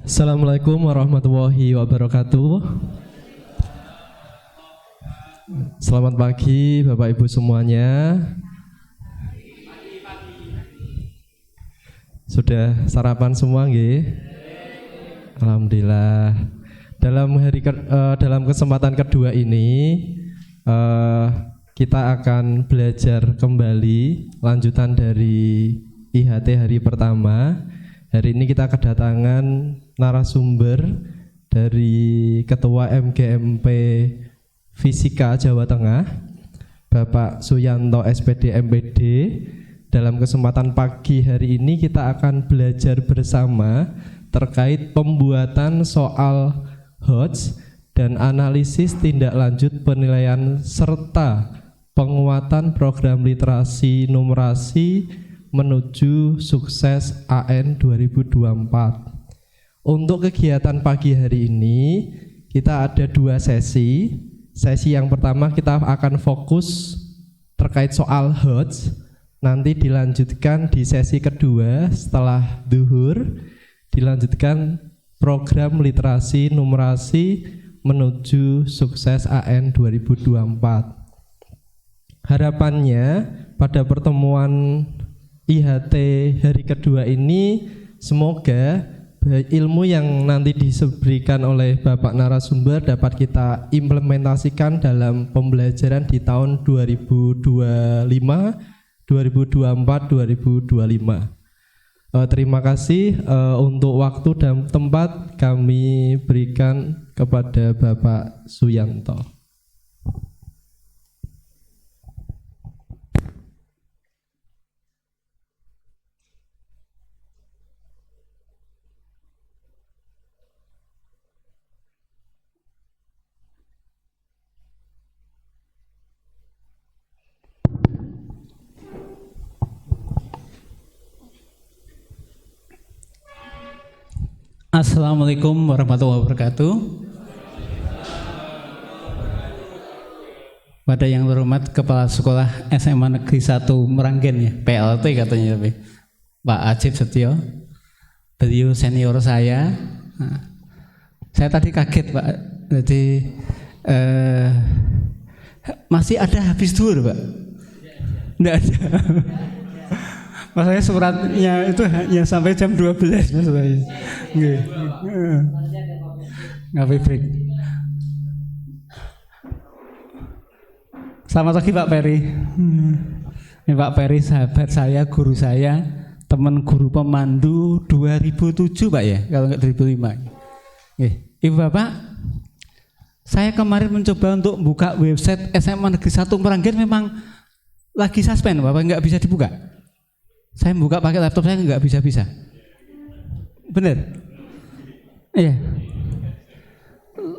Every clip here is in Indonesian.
Assalamualaikum warahmatullahi wabarakatuh. Selamat pagi Bapak Ibu semuanya. Sudah sarapan semua nggih? Alhamdulillah. Dalam kesempatan kedua ini kita akan belajar kembali lanjutan dari IHT hari pertama. Hari ini kita kedatangan narasumber dari Ketua MGMP Fisika Jawa Tengah, Bapak Suyanto SPD MPD. Dalam kesempatan pagi hari ini kita akan belajar bersama terkait pembuatan soal HOTS dan analisis tindak lanjut penilaian serta penguatan program literasi numerasi menuju sukses AN 2024. Untuk kegiatan pagi hari ini kita ada dua sesi. Sesi yang pertama kita akan fokus terkait soal HOTS. Nanti dilanjutkan di sesi kedua setelah duhur, dilanjutkan program literasi numerasi menuju sukses AN 2024. Harapannya pada pertemuan IHT hari kedua ini semoga ilmu yang nanti diberikan oleh Bapak narasumber dapat kita implementasikan dalam pembelajaran di tahun 2025, 2024, 2025. Terima kasih untuk waktu dan tempat kami berikan kepada Bapak Suyanto. Assalamualaikum warahmatullahi wabarakatuh. Pada yang terhormat Kepala Sekolah SMA Negeri 1 Meranggen ya, PLT katanya tapi Pak Ajib Setio. Beliau senior saya. Nah, saya tadi kaget Pak. Jadi masih ada habis duhur Pak? Enggak ada. Masalahnya suratnya itu yang sampai jam 12 Mas Pak. Nggak break. Selamat pagi Pak Peri. Ini Pak Peri sahabat saya, guru saya, teman guru pemandu 2007 Pak ya, kalau nggak 2005. Ibu Bapak, saya kemarin mencoba untuk buka website SMA Negeri 1 Meranggen memang lagi suspend Bapak, nggak bisa dibuka. Saya buka pakai laptop saya nggak bisa-bisa. Bener? Iya.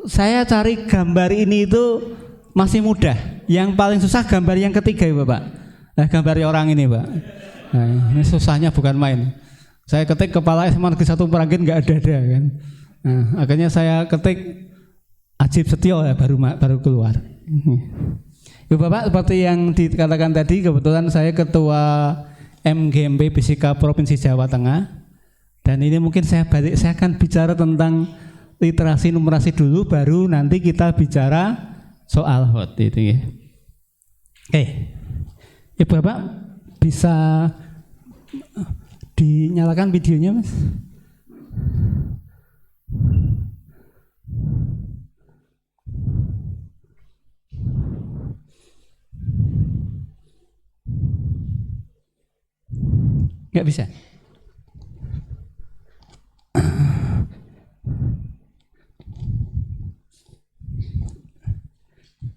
Saya cari gambar ini itu masih mudah. Yang paling susah gambar yang ketiga ya Bapak. Nah, gambar orang ini Pak. Nah, ini susahnya bukan main. Saya ketik kepala SMA Negeri 1 Meranggen nggak ada kan. Nah, akhirnya saya ketik Ajib Setio ya, baru keluar. Ibu Bapak, seperti yang dikatakan tadi, kebetulan saya ketua MGMP Fisika Provinsi Jawa Tengah, dan ini mungkin saya akan bicara tentang literasi numerasi dulu, baru nanti kita bicara soal HOT itu ya. Oke, Ibu Bapak bisa dinyalakan videonya Mas? Nggak bisa.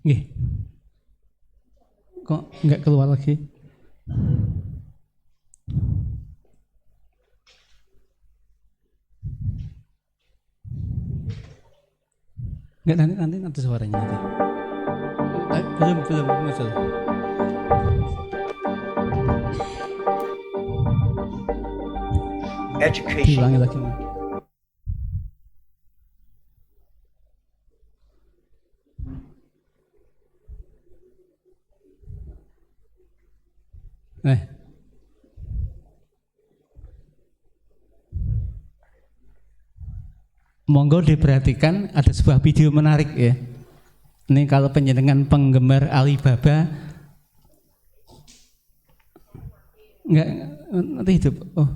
Nggih. Kok nggak keluar lagi? Nggak, nanti ada suaranya nanti. Belum muncul. Education. Diulangi lagi. Eh. Monggo diperhatikan, ada sebuah video menarik ya. Ini kalau penjenengan penggemar Alibaba, enggak nanti hidup. Oh.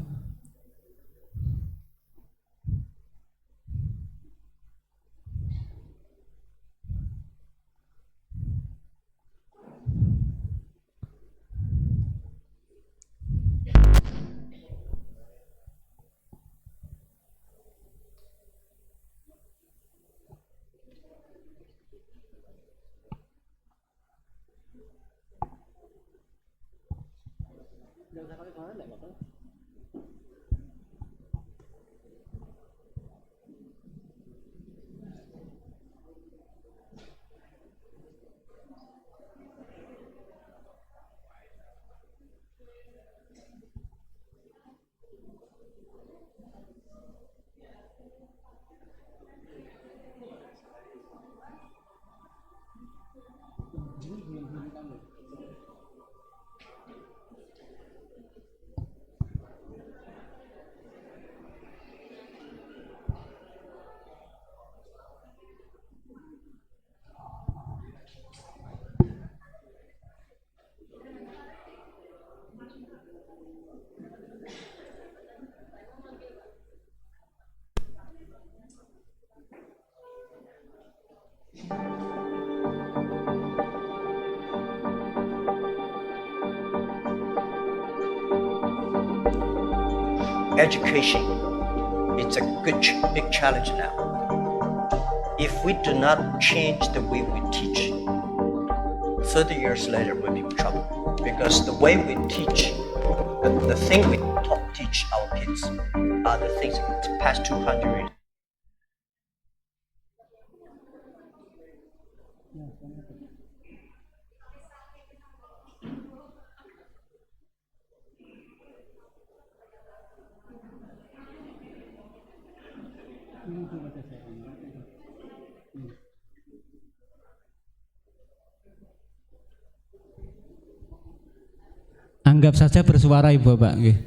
Education is a big challenge now. If we do not change the way we teach, 30 years later we'll be in trouble. Because the way we teach, the thing we teach our kids are the things in the past 200 years. Anggap saja bersuara Ibu Bapak. Nggih.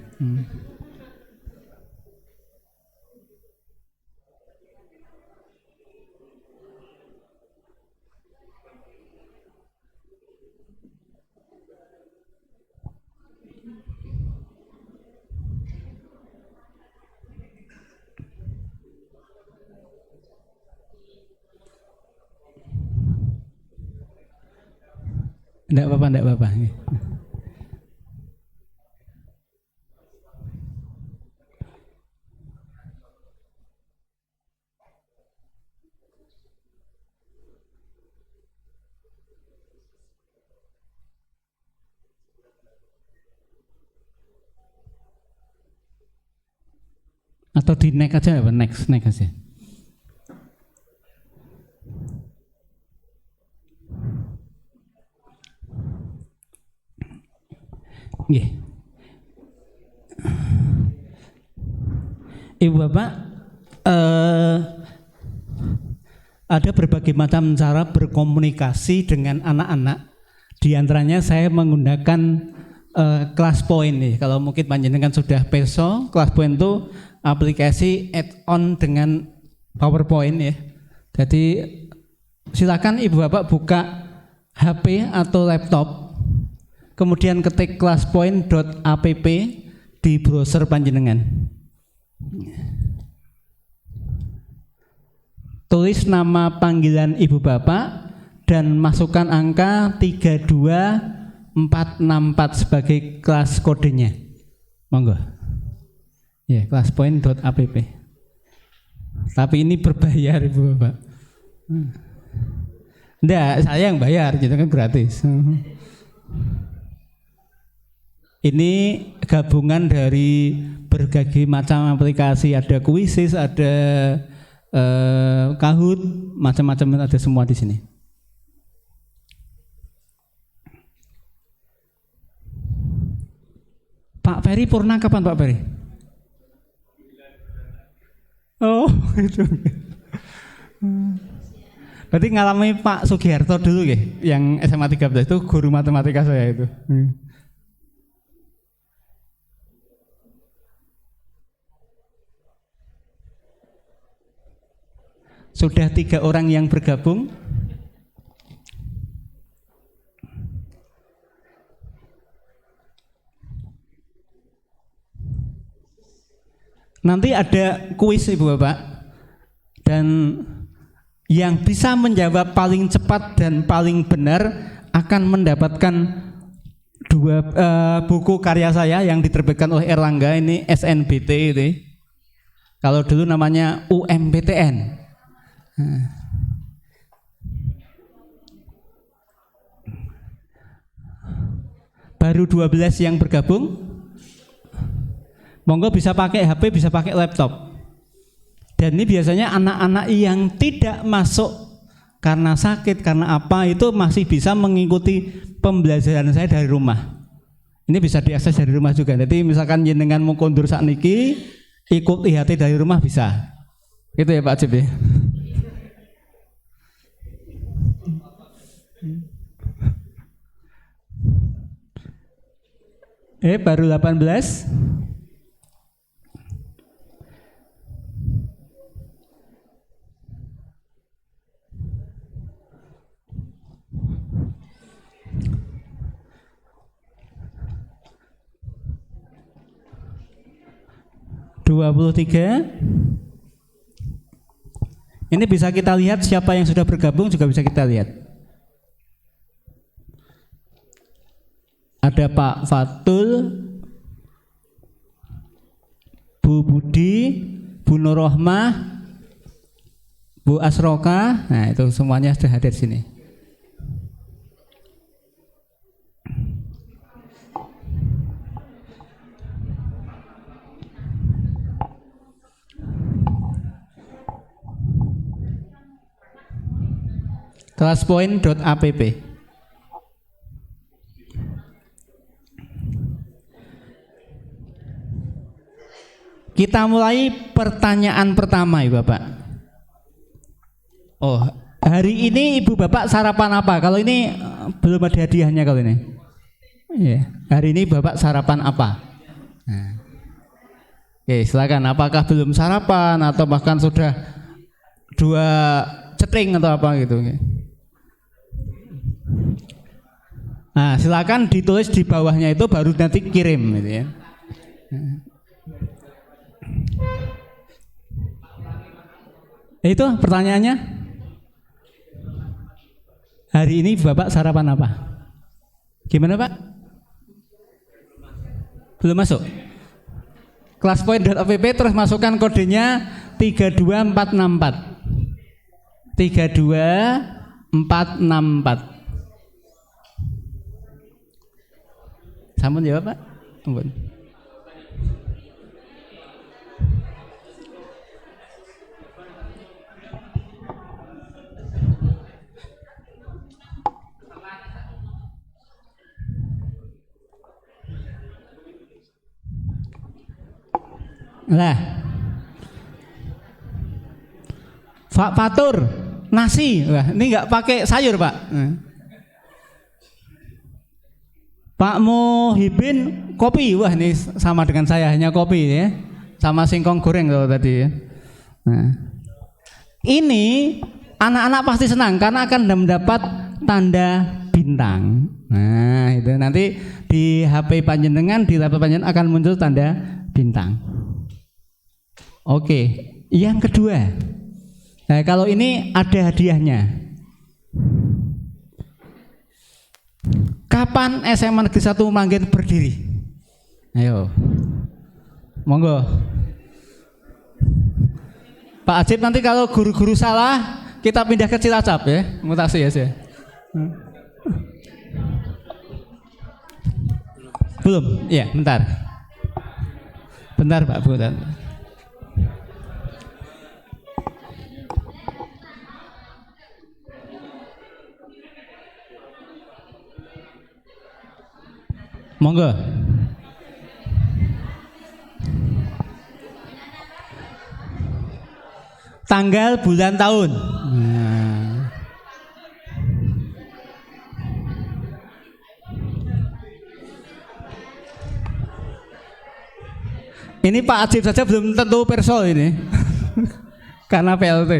Enggak apa-apa, enggak apa-apa. Nggih. Atau di next aja apa? Next aja. Nggih. Ibu Bapak, ada berbagai macam cara berkomunikasi dengan anak-anak. Di antaranya saya menggunakan kelas point nih. Kalau mungkin panjenengan sudah peso, kelas point itu aplikasi add-on dengan PowerPoint ya. Jadi silakan Ibu Bapak buka HP atau laptop, kemudian ketik classpoint.app di browser panjenengan. Tulis nama panggilan Ibu Bapak dan masukkan angka 32464 sebagai kelas kodenya. Monggo. Ya, classpoint.app. Tapi ini berbayar Ibu Bapak. Enggak, saya yang bayar, gitu kan gratis. Ini gabungan dari berbagai macam aplikasi, ada Quizzes, ada Kahoot, macam-macam ada semua di sini. Pak Ferry purna kapan Pak Ferry? Oh, itu. Berarti ngalami Pak Sugiharto dulu ya, yang SMA 13 itu guru matematika saya itu. Sudah 3 orang yang bergabung. Nanti ada kuis Ibu Bapak, dan yang bisa menjawab paling cepat dan paling benar akan mendapatkan 2 buku karya saya yang diterbitkan oleh Erlangga, ini SNBT ini. Kalau dulu namanya UMPTN. Baru 12 yang bergabung. Monggo bisa pakai HP, bisa pakai laptop. Dan ini biasanya anak-anak yang tidak masuk karena sakit, karena apa, itu masih bisa mengikuti pembelajaran saya dari rumah. Ini bisa diakses dari rumah juga. Jadi misalkan jenengan mau kondur sakniki, ikut IHT dari rumah bisa. Gitu ya Pak Cip ya. Baru 18. Ini bisa kita lihat siapa yang sudah bergabung, juga bisa kita lihat. Ada Pak Fatul, Bu Budi, Bu Nurrohmah, Bu Asroka. Nah, itu semuanya sudah hadir di sini. Kelaspoint.app. Kita mulai pertanyaan pertama Ibu Bapak. Oh, hari ini Ibu Bapak sarapan apa? Kalau ini belum ada hadiahnya kalau ini. Iya, hari ini Bapak sarapan apa? Nah. Oke, silakan. Apakah belum sarapan atau bahkan sudah 2 ceting atau apa gitu? Nah, silakan ditulis di bawahnya itu, baru nanti kirim gitu ya. Itu pertanyaannya. Hari ini Bapak sarapan apa? Gimana Pak? Belum masuk? Kelaspoint.app, terus masukkan kodenya 32464. 32464. Sampun jawab Pak? Sampun. Lah, Pak Fatur nasi, wah ini nggak pakai sayur Pak. Pak Muhibin kopi, wah ini sama dengan saya, hanya kopi ya, sama singkong goreng kalau tadi ya. Nah, ini anak-anak pasti senang karena akan mendapat tanda bintang. Nah itu nanti di HP panjenengan, di laptop panjenengan akan muncul tanda bintang. Oke, yang kedua, nah kalau ini ada hadiahnya. Kapan SMA Negeri 1 Manggen berdiri? Ayo, monggo. Pak Ajib, nanti kalau guru-guru salah kita pindah ke Cilacap ya, mutasi ya saya. Belum? Iya, bentar. Bentar Pak, bentar. Monggo. Tanggal, bulan, tahun. Nah. Ini Pak Ajib saja belum tentu perso ini. Karena PLT.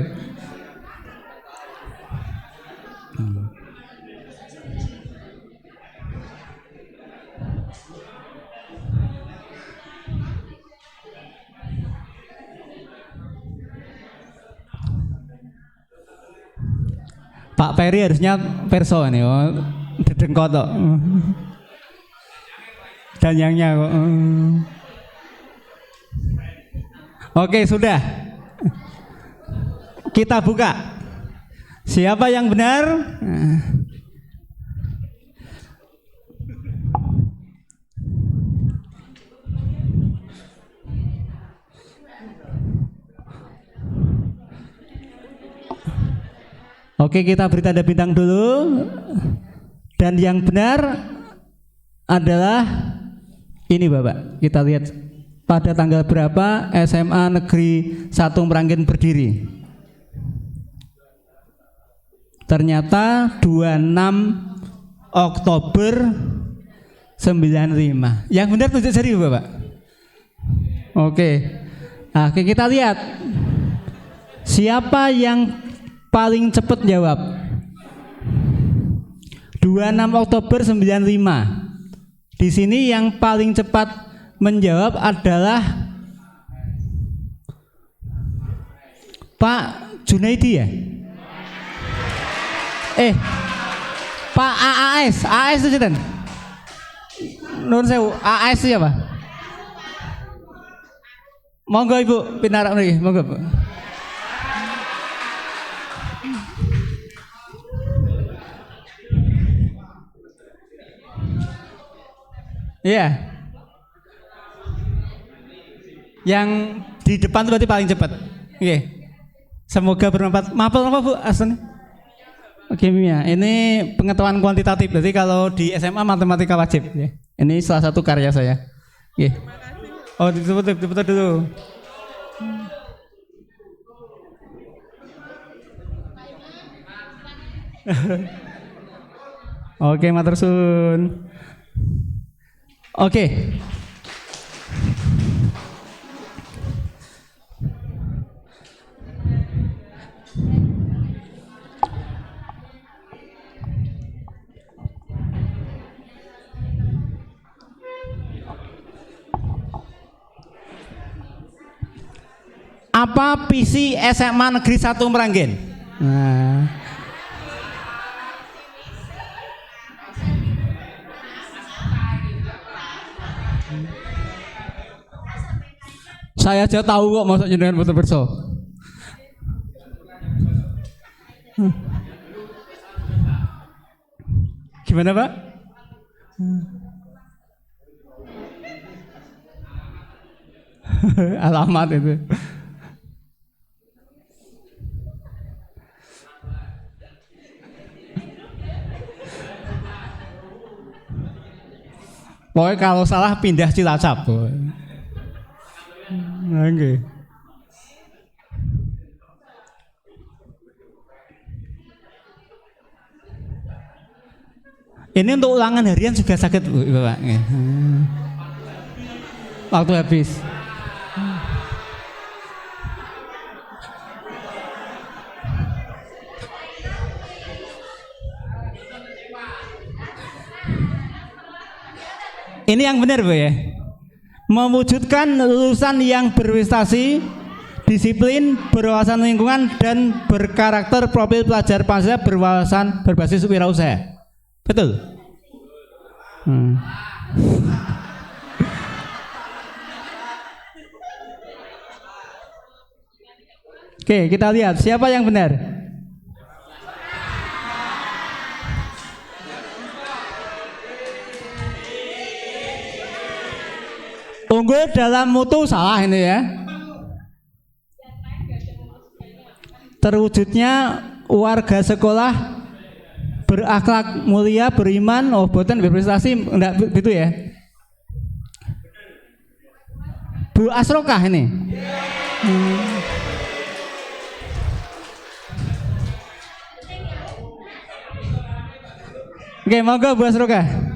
Pak Peri harusnya perso nih, oh, dedengkot kok. Dan yangnya kok. Oke, sudah. Kita buka. Siapa yang benar? Oke, kita beri tanda bintang dulu. Dan yang benar adalah ini Bapak. Kita lihat pada tanggal berapa SMA Negeri 1 Meranggen berdiri. Ternyata 26 Oktober 95. Yang benar tunjuk jari Bapak. Oke. Nah, kita lihat siapa yang paling cepat jawab. 26 Oktober 95. Di sini yang paling cepat menjawab adalah Pak Junaidi ya? Pak AAS. AAS itu kan? Nun sewu, AAS itu apa? Monggo Ibu pinarak mriki, monggo Bu. Iya. Yang di depan itu berarti paling cepat. Oke. Semoga bermanfaat. Mapel apa Bu asli? Kimia. Ini pengetahuan kuantitatif. Jadi kalau di SMA matematika wajib. Ya. Ini salah satu karya saya. Oke. Oh ditutup dulu. Oke, matur suwun. Oke. Apa visi SMA Negeri 1 Meranggen? Nah. Saya aja tahu kok masuk jenengan betul berso. Gimana Pak? Alamat itu. Pokoknya kalau salah pindah Cilacap. Oke. Ini untuk ulangan harian juga sakit Bapak. Waktu habis. Ini yang benar Bu ya. Mewujudkan lulusan yang berprestasi, disiplin, berwawasan lingkungan dan berkarakter profil pelajar Pancasila berwawasan berbasis wirausaha. Betul? Oke, kita lihat siapa yang benar. Unggul dalam mutu salah ini ya. Terwujudnya warga sekolah berakhlak mulia, beriman, boten berprestasi, enggak begitu ya? Bu Asrokah ini? Oke, monggo Bu Asrokah.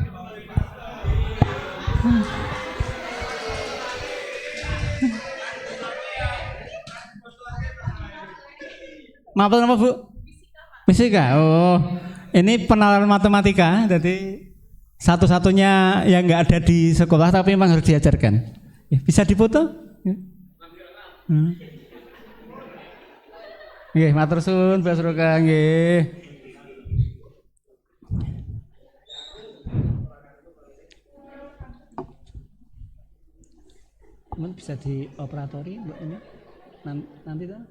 Mapel apa Bu? Fisika. Oh, ini penalaran matematika. Jadi satu-satunya yang nggak ada di sekolah tapi memang harus diajarkan. Ya, bisa dipoto? Ya. Nggih, matur suwun Mbak Suroka nggih. Mungkin bisa dioperatori Mbak ini nanti tuh.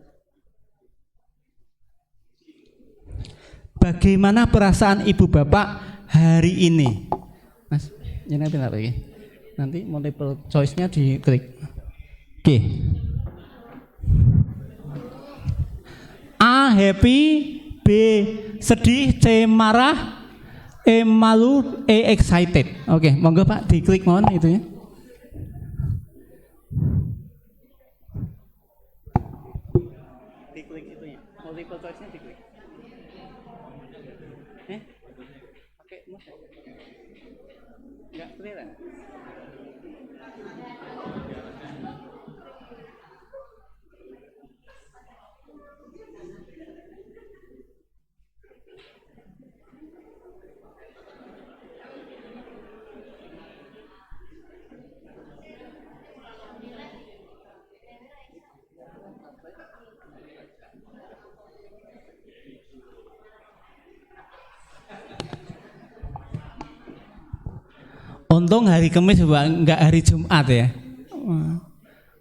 Bagaimana perasaan ibu bapak hari ini? Mas, ini nanti lagi. Nanti multiple choice-nya diklik. Oke. A happy, B sedih, C marah, E malu, E excited. Oke, monggo Pak diklik mohon itu ya. Diklik itunya. Multiple choice-nya diklik. Pakai mouse. Enggak kelihatan. Untung hari Kamis Bapak, enggak hari Jumat ya.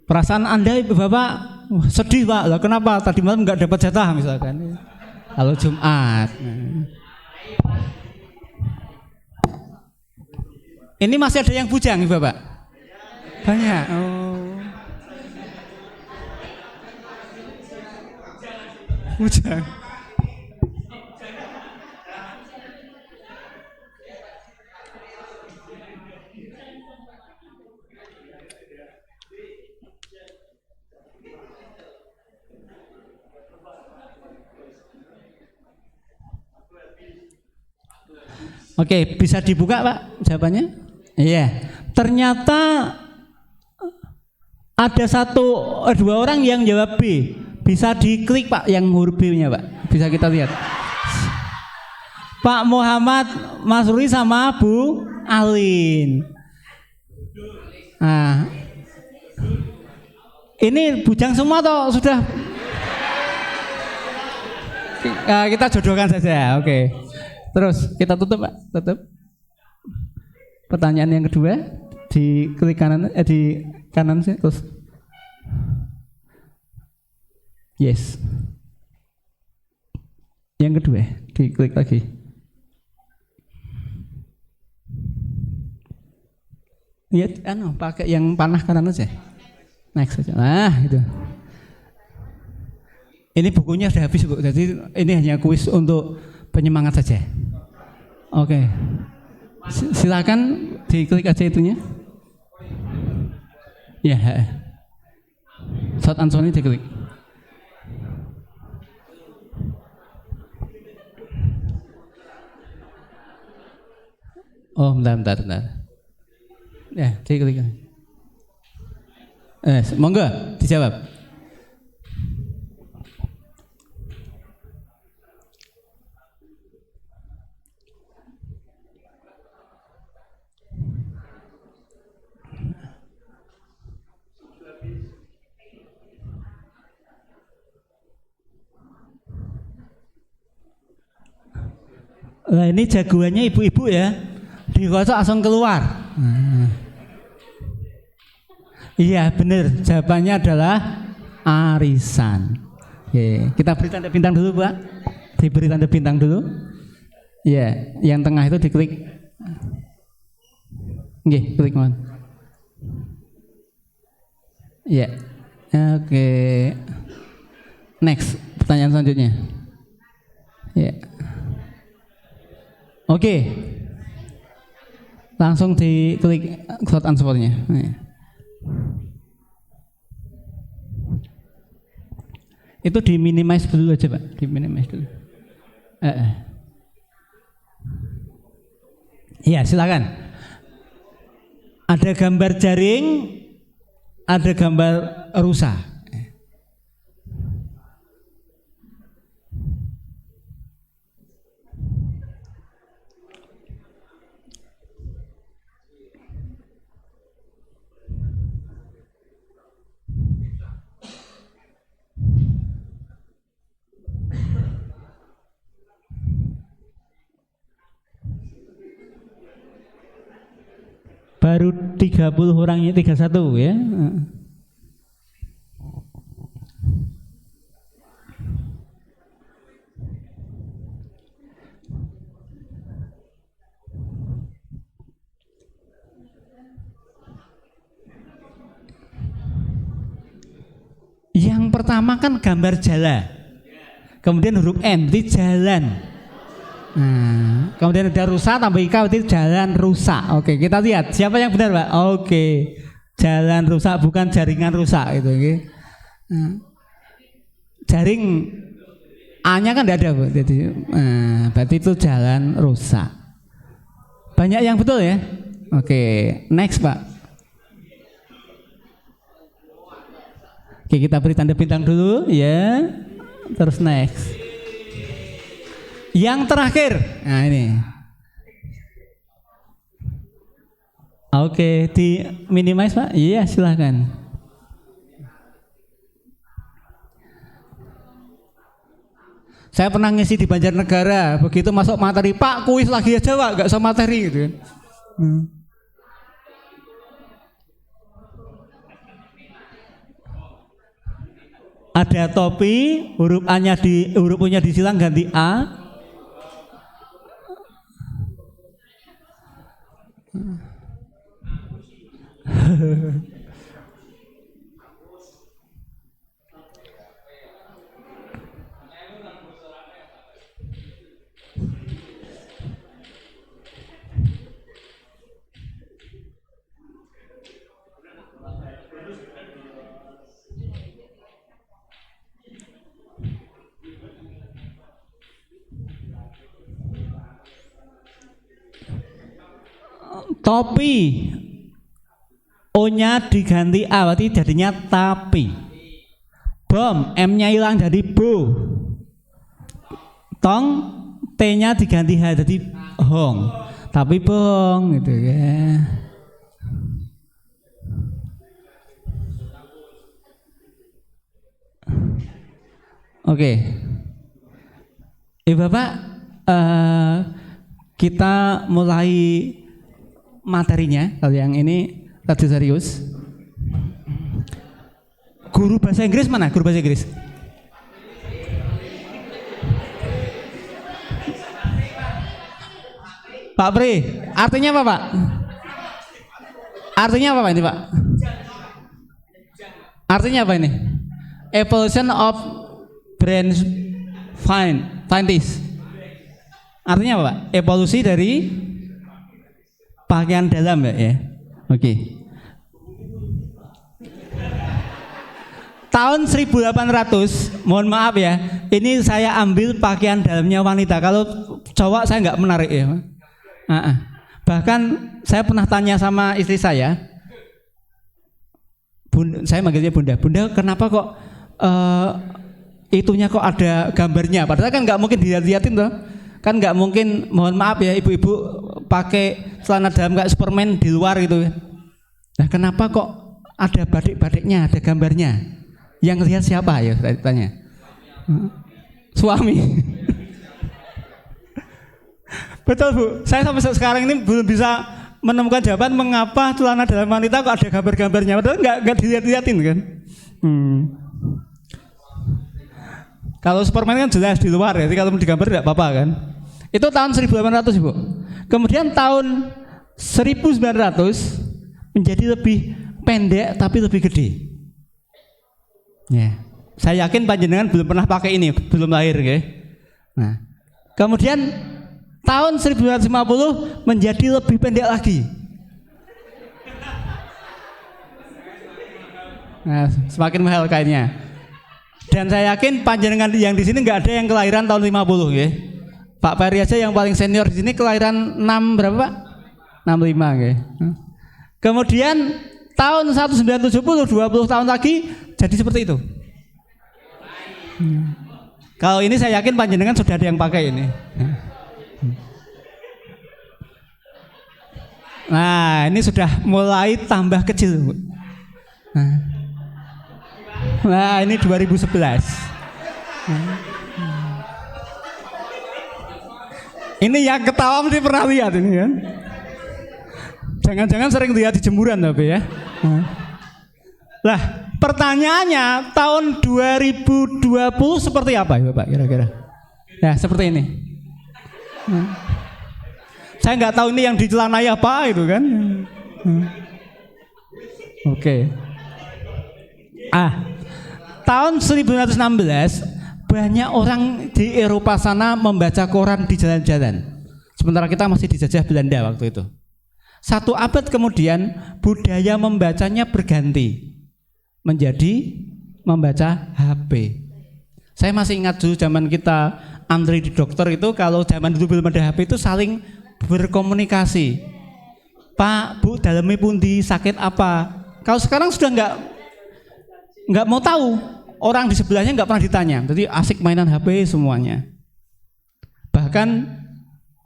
Perasaan Anda Ibu Bapak sedih Pak, lah kenapa tadi malam enggak dapat jatah misalkan. Kalau Jumat. Ini masih ada yang bujang Ibu Bapak? Banyak. Oh. Bujang. Oke, bisa dibuka Pak jawabannya? Iya. Ternyata ada dua orang yang jawab B. Bisa diklik Pak yang huruf B-nya Pak. Bisa kita lihat. Pak Muhammad Masruri sama Bu Alin. Nah, ini bujang semua atau sudah? Kita jodohkan saja. Oke. Terus kita tutup Pak, tutup. Pertanyaan yang kedua di klik kanan, di kanan sih terus. Yes. Yang kedua diklik lagi. Ya, pakai yang panah kanan aja. Next saja. Nah, itu. Ini bukunya sudah habis Bu, jadi ini hanya kuis untuk penyemangat saja. Oke. Silakan diklik aja itunya. Ya. Short answer ini diklik. Oh, bentar. Ya, diklik. Monggo dijawab. Nah, ini jagoannya ibu-ibu ya, dikocok langsung keluar. Iya benar, jawabannya adalah arisan. Oke, kita beri tanda bintang dulu Pak. Diberi tanda bintang dulu. Iya, yang tengah itu diklik. Oke, klik mohon. Iya. Oke. Next, pertanyaan selanjutnya. Iya. Oke. Langsung diklik short answer-nya. Itu di minimize dulu aja Pak, di minimize dulu. Iya silakan. Ada gambar jaring, ada gambar rusa. Baru 30 orangnya 31 ya. Yang pertama kan gambar jala. Kemudian huruf N berarti jalan. Nah, kemudian ada rusa tambah ika berarti jalan rusak. Oke, kita lihat siapa yang benar, Pak. Oke, jalan rusak bukan jaringan rusak itu. Oke. Jaring A-nya kan tidak ada, Bu. Jadi, berarti itu jalan rusak. Banyak yang betul ya. Oke, next, Pak. Oke, kita beri tanda bintang dulu ya. Terus next. Yang terakhir. Nah, ini. Oke, di minimize, Pak. Iya, silahkan. Saya pernah ngisi di Banjarnegara, begitu masuk materi, Pak, kuis lagi aja, Pak, nggak usah materi gitu kan. Ada topi, huruf A-nya huruf U-nya disilang ganti A. Topi, O-nya diganti A, berarti jadinya tapi. Bom, M-nya hilang jadi bo. Tong, T-nya diganti H jadi hong. Tapi bong gitu ya. Oke. Bapak, kita mulai materinya. Kalau yang ini tadi serius. Guru bahasa Inggris mana? Guru bahasa Inggris. Pak Pri, artinya apa, Pak? Artinya apa, Pak, ini, Pak? Artinya apa ini? Evolution of brain scientist. Artinya apa, Pak? Evolusi dari pakaian dalam ya. Oke. Tahun 1800, mohon maaf ya, ini saya ambil pakaian dalamnya wanita. Kalau cowok saya nggak menarik ya. Bahkan saya pernah tanya sama istri saya, saya manggilnya Bunda. Bunda, kenapa kok itunya kok ada gambarnya? Padahal kan nggak mungkin dilihat-lihatin tuh. Kan nggak mungkin, mohon maaf ya ibu-ibu, pakai celana dalam kayak Superman di luar gitu kan. Nah, kenapa kok ada batik-batiknya, ada gambarnya? Yang lihat siapa ya, saya tanya. Suami. Betul, Bu. Saya sampai sekarang ini belum bisa menemukan jawaban mengapa celana dalam wanita kok ada gambar-gambarnya. Padahal nggak dilihat-lihatin kan. Kalau Superman kan jelas di luar ya, jadi kalau digambar tidak apa-apa kan. Itu tahun 1800, Ibu. Kemudian tahun 1900 menjadi lebih pendek tapi lebih gede. Ya. Saya yakin panjenengan belum pernah pakai ini, belum lahir ya. Nah, kemudian tahun 1950 menjadi lebih pendek lagi. Nah, semakin mahal kainnya. Dan saya yakin panjenengan yang di sini nggak ada yang kelahiran tahun 50 ya. Pak Peri aja yang paling senior di sini kelahiran 6 berapa, Pak? 65 ya. Kemudian tahun 1970, 20 tahun lagi jadi seperti itu. Kalau ini saya yakin panjenengan sudah ada yang pakai ini. Nah, ini sudah mulai tambah kecil. Nah, ini 2011. Ini yang ketawa mesti pernah lihat ini kan. Jangan-jangan sering lihat di jemuran tapi ya. Lah, pertanyaannya tahun 2020 seperti apa ya Bapak kira-kira? Ya seperti ini. Saya nggak tahu ini yang dicelanai apa itu kan. Oke. Tahun 1916 banyak orang di Eropa sana membaca koran di jalan-jalan. Sementara kita masih dijajah Belanda waktu itu. 1 abad kemudian budaya membacanya berganti menjadi membaca HP. Saya masih ingat dulu zaman kita antri di dokter itu, kalau zaman dulu belum ada HP itu saling berkomunikasi. Pak, Bu, daleme pundi, sakit apa? Kalau sekarang sudah nggak mau tahu, orang di sebelahnya nggak pernah ditanya. Jadi asik mainan HP semuanya. Bahkan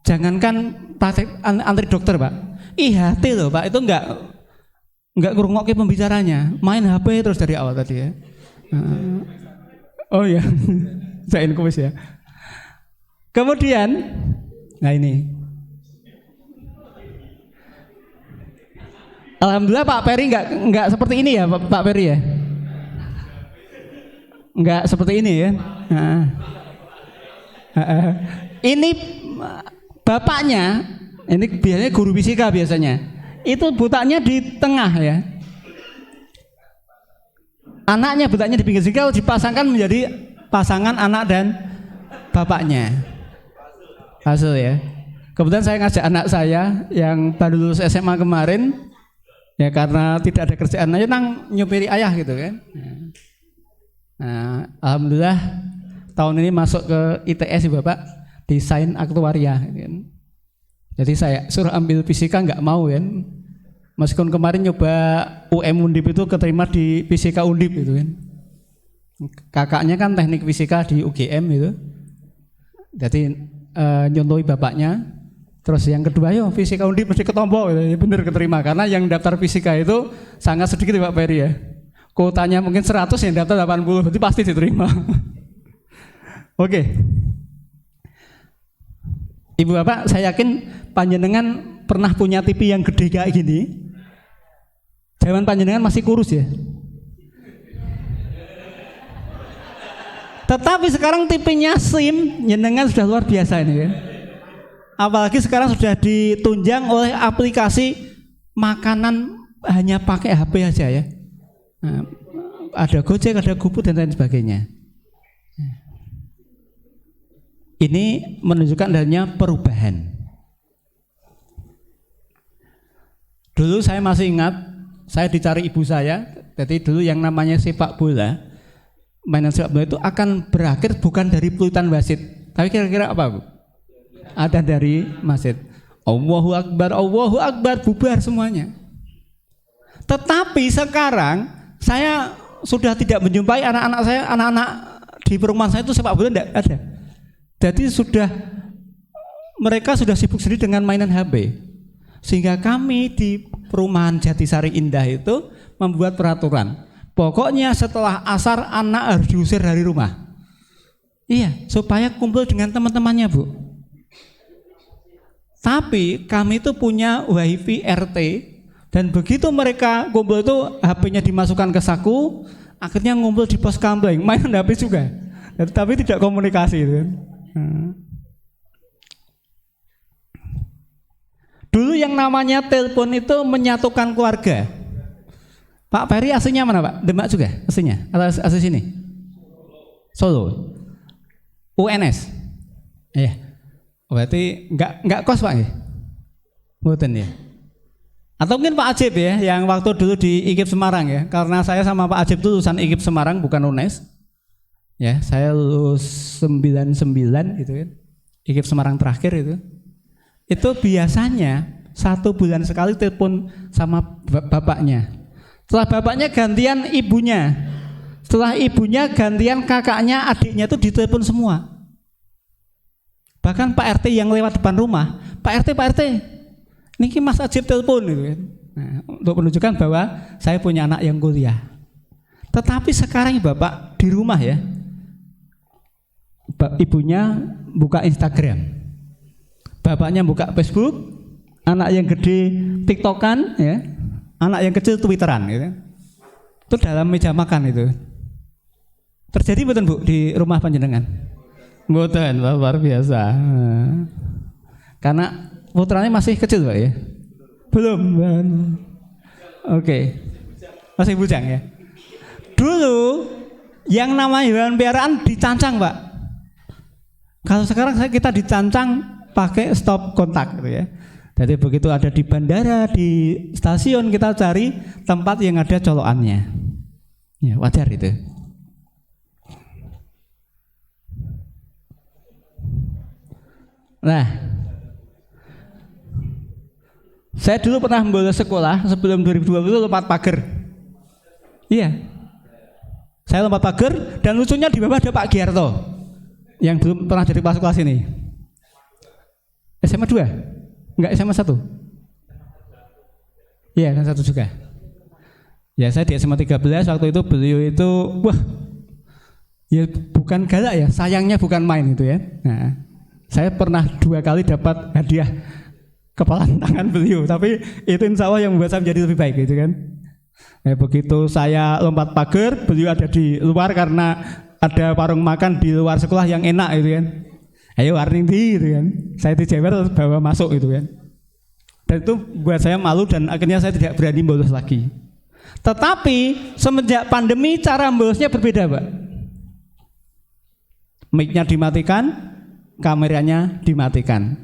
jangankan praktek antri dokter Pak, IHT loh Pak, itu nggak ngrungokke pembicaranya, main HP terus dari awal tadi ya. Oh ya, saya kuis ya. Kemudian, nah ini, alhamdulillah Pak Peri nggak seperti ini ya Pak Peri ya, nggak seperti ini ya. Ini bapaknya, ini biasanya guru fisika biasanya. Itu butaknya di tengah ya. Anaknya butaknya di pinggir, sehingga dipasangkan menjadi pasangan anak dan bapaknya. Hasil ya. Kebetulan saya ngajak anak saya yang baru lulus SMA kemarin, ya karena tidak ada kerjaan aja nang nyupiri ayah gitu kan. Nah, alhamdulillah tahun ini masuk ke ITS Bapak, desain aktuaria kan. Jadi saya suruh ambil fisika nggak mau kan. Meskipun kemarin nyoba UM Undip itu keterima di fisika Undip itu kan. Kakaknya kan teknik fisika di UGM itu. Jadi nyontoi bapaknya. Terus yang kedua, yo fisika Undip mesti ketompo gitu. Ya, bener keterima karena yang daftar fisika itu sangat sedikit Pak Peri ya. Kuotanya mungkin 100, yang daftar 80, berarti pasti diterima. Oke. Ibu Bapak, saya yakin panjenengan pernah punya TV yang gede kayak gini. Zaman panjenengan masih kurus ya. Tetapi sekarang TV-nya SIM, jenengan sudah luar biasa ini ya. Apalagi sekarang sudah ditunjang oleh aplikasi makanan hanya pakai HP aja ya. Nah, ada Gojek, ada GoFood dan lain sebagainya. Ini menunjukkan adanya perubahan. Dulu saya masih ingat, saya dicari ibu saya. Jadi dulu yang namanya sepak bola, mainan sepak bola itu akan berakhir bukan dari peluitan wasit, tapi kira-kira apa Bu? Ada dari masjid. Allahu Akbar, bubar semuanya. Tetapi sekarang saya sudah tidak menjumpai anak-anak di perumahan saya itu sepak bola tidak ada. Jadi mereka sudah sibuk sendiri dengan mainan HP. Sehingga kami di perumahan Jatisari Indah itu membuat peraturan. Pokoknya setelah asar anak harus diusir dari rumah. Iya, supaya kumpul dengan teman-temannya Bu. Tapi kami itu punya WiFi RT, dan begitu mereka kumpul itu HP-nya dimasukkan ke saku, akhirnya ngumpul di pos kampleng, main HP juga. Tapi tidak komunikasi itu kan. Dulu yang namanya telepon itu menyatukan keluarga. Pak Peri aslinya mana Pak? Demak juga aslinya? Atau asli sini? Solo. UNS. Iya. Berarti enggak kos Pak ya? Mboten ya. Atau mungkin Pak Ajib ya, yang waktu dulu di IKIP Semarang ya. Karena saya sama Pak Ajib itu lulusan IKIP Semarang bukan UNES. Ya, saya lulus 99 gitu kan. IKIP Semarang terakhir itu. Itu biasanya 1 bulan sekali telepon sama bapaknya. Setelah bapaknya gantian ibunya. Setelah ibunya gantian kakaknya, adiknya itu ditelepon semua. Bahkan Pak RT yang lewat depan rumah, Pak RT, niki Mas Ajib telepon gitu kan. Nah, untuk menunjukkan bahwa saya punya anak yang kuliah. Tetapi sekarang Bapak di rumah ya, ibunya buka Instagram, bapaknya buka Facebook, anak yang gede TikTokan, ya, anak yang kecil Twitteran, gitu. Itu dalam meja makan itu. Terjadi betul Bu di rumah panjenengan? Betul, luar biasa. Karena putranya masih kecil Pak ya? Belum. Oke. Masih bujang ya. Dulu yang namanya hewan peliharaan dicancang Pak. Kalau sekarang kita dicancang pakai stop kontak gitu ya. Jadi begitu ada di bandara, di stasiun kita cari tempat yang ada colokannya. Ya, wajar itu. Nah, saya dulu pernah bolos sekolah sebelum 2020 lompat pagar. Iya, saya lompat pagar dan lucunya di bawah ada Pak Giarto yang belum pernah jadi kelas kelas ini. SMA 2? Enggak, SMA 1? Iya, kan 1 juga. Ya, saya di SMA 13 waktu itu beliau itu, wah, ya bukan galak ya, sayangnya bukan main itu ya. Nah, saya pernah 2 kali dapat hadiah kepala tangan beliau, tapi itu insya Allah yang membuat saya menjadi lebih baik gitu kan. Begitu saya lompat pagar, beliau ada di luar karena ada warung makan di luar sekolah yang enak gitu kan. Ayo warning di gitu kan. Saya dijewer terus bawa masuk gitu kan. Dan itu buat saya malu dan akhirnya saya tidak berani bolos lagi. Tetapi semenjak pandemi cara bolosnya berbeda Pak. Mic-nya dimatikan, kameranya dimatikan.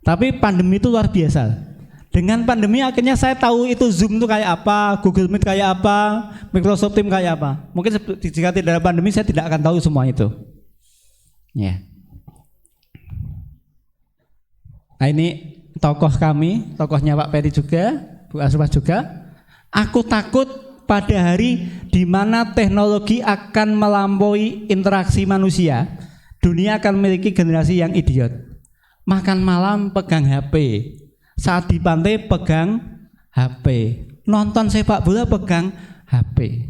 Tapi pandemi itu luar biasa. Dengan pandemi akhirnya saya tahu itu Zoom itu kayak apa, Google Meet kayak apa, Microsoft Teams kayak apa. Mungkin jika tidak ada pandemi saya tidak akan tahu semua itu. Ya. Nah ini tokoh kami, tokohnya Pak Peri juga, Bu Asrufah juga. Aku takut pada hari di mana teknologi akan melampaui interaksi manusia, dunia akan memiliki generasi yang idiot. Makan malam pegang HP, saat di pantai pegang HP, nonton sepak bola pegang HP,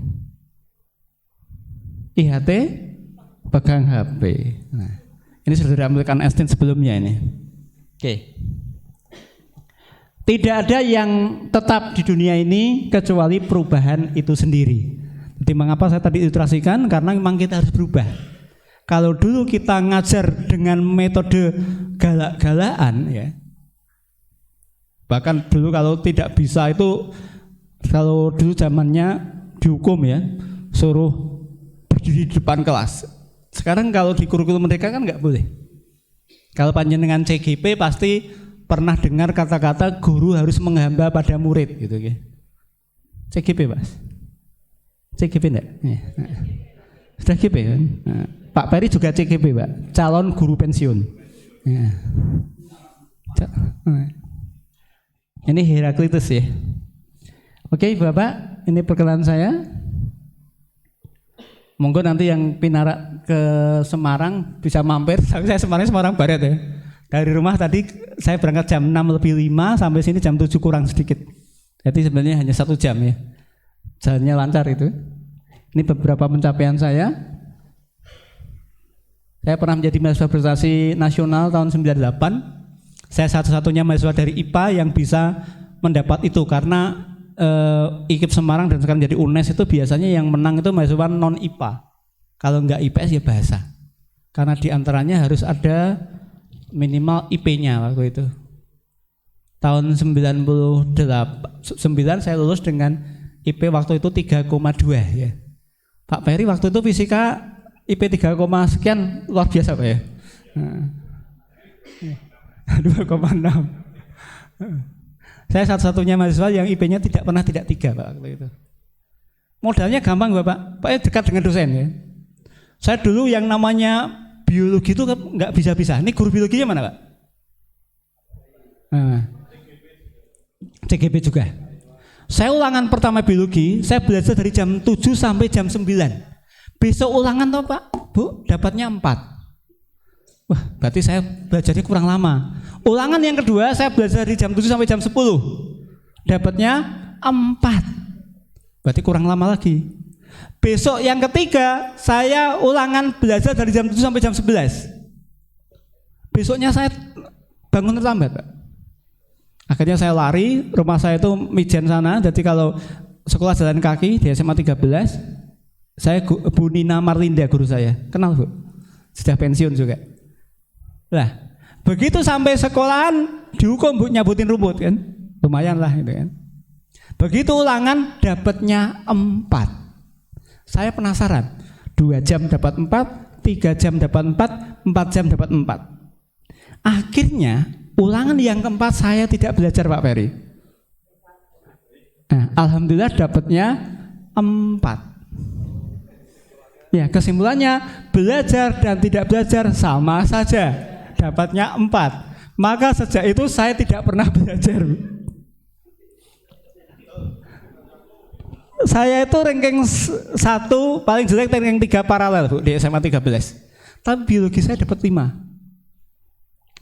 IHT pegang HP. Nah, ini sudah diambilkan Einstein sebelumnya ini. Oke. Tidak ada yang tetap di dunia ini kecuali perubahan itu sendiri. Jadi mengapa saya tadi ilustrasikan? Karena memang kita harus berubah. Kalau dulu kita ngajar dengan metode galak-galakan ya. Bahkan dulu kalau tidak bisa itu, kalau dulu zamannya dihukum ya, suruh berdiri di depan kelas. Sekarang kalau di kurikulum mereka kan nggak boleh. Kalau panjenengan CGP pasti pernah dengar kata-kata guru harus menghamba pada murid gitu ya. CGP Mas? CGP enggak? Ya. Sudah CGP kan? Nah, Pak Peri juga CGP Pak, calon guru pensiun. Ya. Ini Heraklitus ya. Oke Bapak, ini perkenalan saya. Monggo nanti yang pinarak ke Semarang bisa mampir. Saya Semarang Barat ya. Dari rumah tadi saya berangkat jam 6:05 sampai sini jam 7 kurang sedikit. Jadi sebenarnya hanya 1 jam ya. Jalannya lancar itu. Ini beberapa pencapaian saya. Saya pernah menjadi mahasiswa prestasi nasional tahun 98. Saya satu-satunya mahasiswa dari IPA yang bisa mendapat itu karena IKIP Semarang dan sekarang jadi UNES itu biasanya yang menang itu mahasiswa non IPA. Kalau enggak IPS ya bahasa. Karena diantaranya harus ada minimal IP-nya waktu itu. Tahun 98 saya lulus dengan IP waktu itu 3,2 ya. Pak Peri waktu itu fisika IP 3, sekian luar biasa Pak ya. 2,6. Saya satu-satunya mahasiswa yang IP-nya tidak pernah tidak 3 Pak waktu itu. Modalnya gampang Bapak, Pak dekat dengan dosen ya. Saya dulu yang namanya biologi itu nggak bisa-bisa. Ini guru biologinya mana Pak? CGP juga. Saya ulangan pertama biologi, saya belajar dari jam 7 sampai jam 9. Besok ulangan toh Pak, Bu, dapatnya 4. Wah, berarti saya belajarnya kurang lama. Ulangan yang kedua saya belajar dari jam 7 sampai jam 10. Dapatnya 4. Berarti kurang lama lagi. Besok yang ketiga saya ulangan belajar dari jam 7 sampai jam 11. Besoknya saya bangun terlambat Pak. Akhirnya saya lari, rumah saya itu Mijen sana. Jadi kalau sekolah jalan kaki di SMA 13, saya Bu Nina Marlinda guru saya. Kenal Bu? Sudah pensiun juga. Lah, begitu sampai sekolahan dihukum Bu nyabutin rumput kan. Lumayan lah itu kan. Begitu ulangan dapatnya 4. Saya penasaran. 2 jam dapat 4, 3 jam dapat 4, 4 jam dapat 4. Akhirnya ulangan yang keempat saya tidak belajar Pak Ferry. Nah, alhamdulillah dapatnya 4. Ya, kesimpulannya belajar dan tidak belajar sama saja, dapatnya 4. Maka sejak itu saya tidak pernah belajar. Saya itu ranking 1 paling jelek, ranking 3 paralel Bu di SMA 13. Tapi biologi saya dapat 5.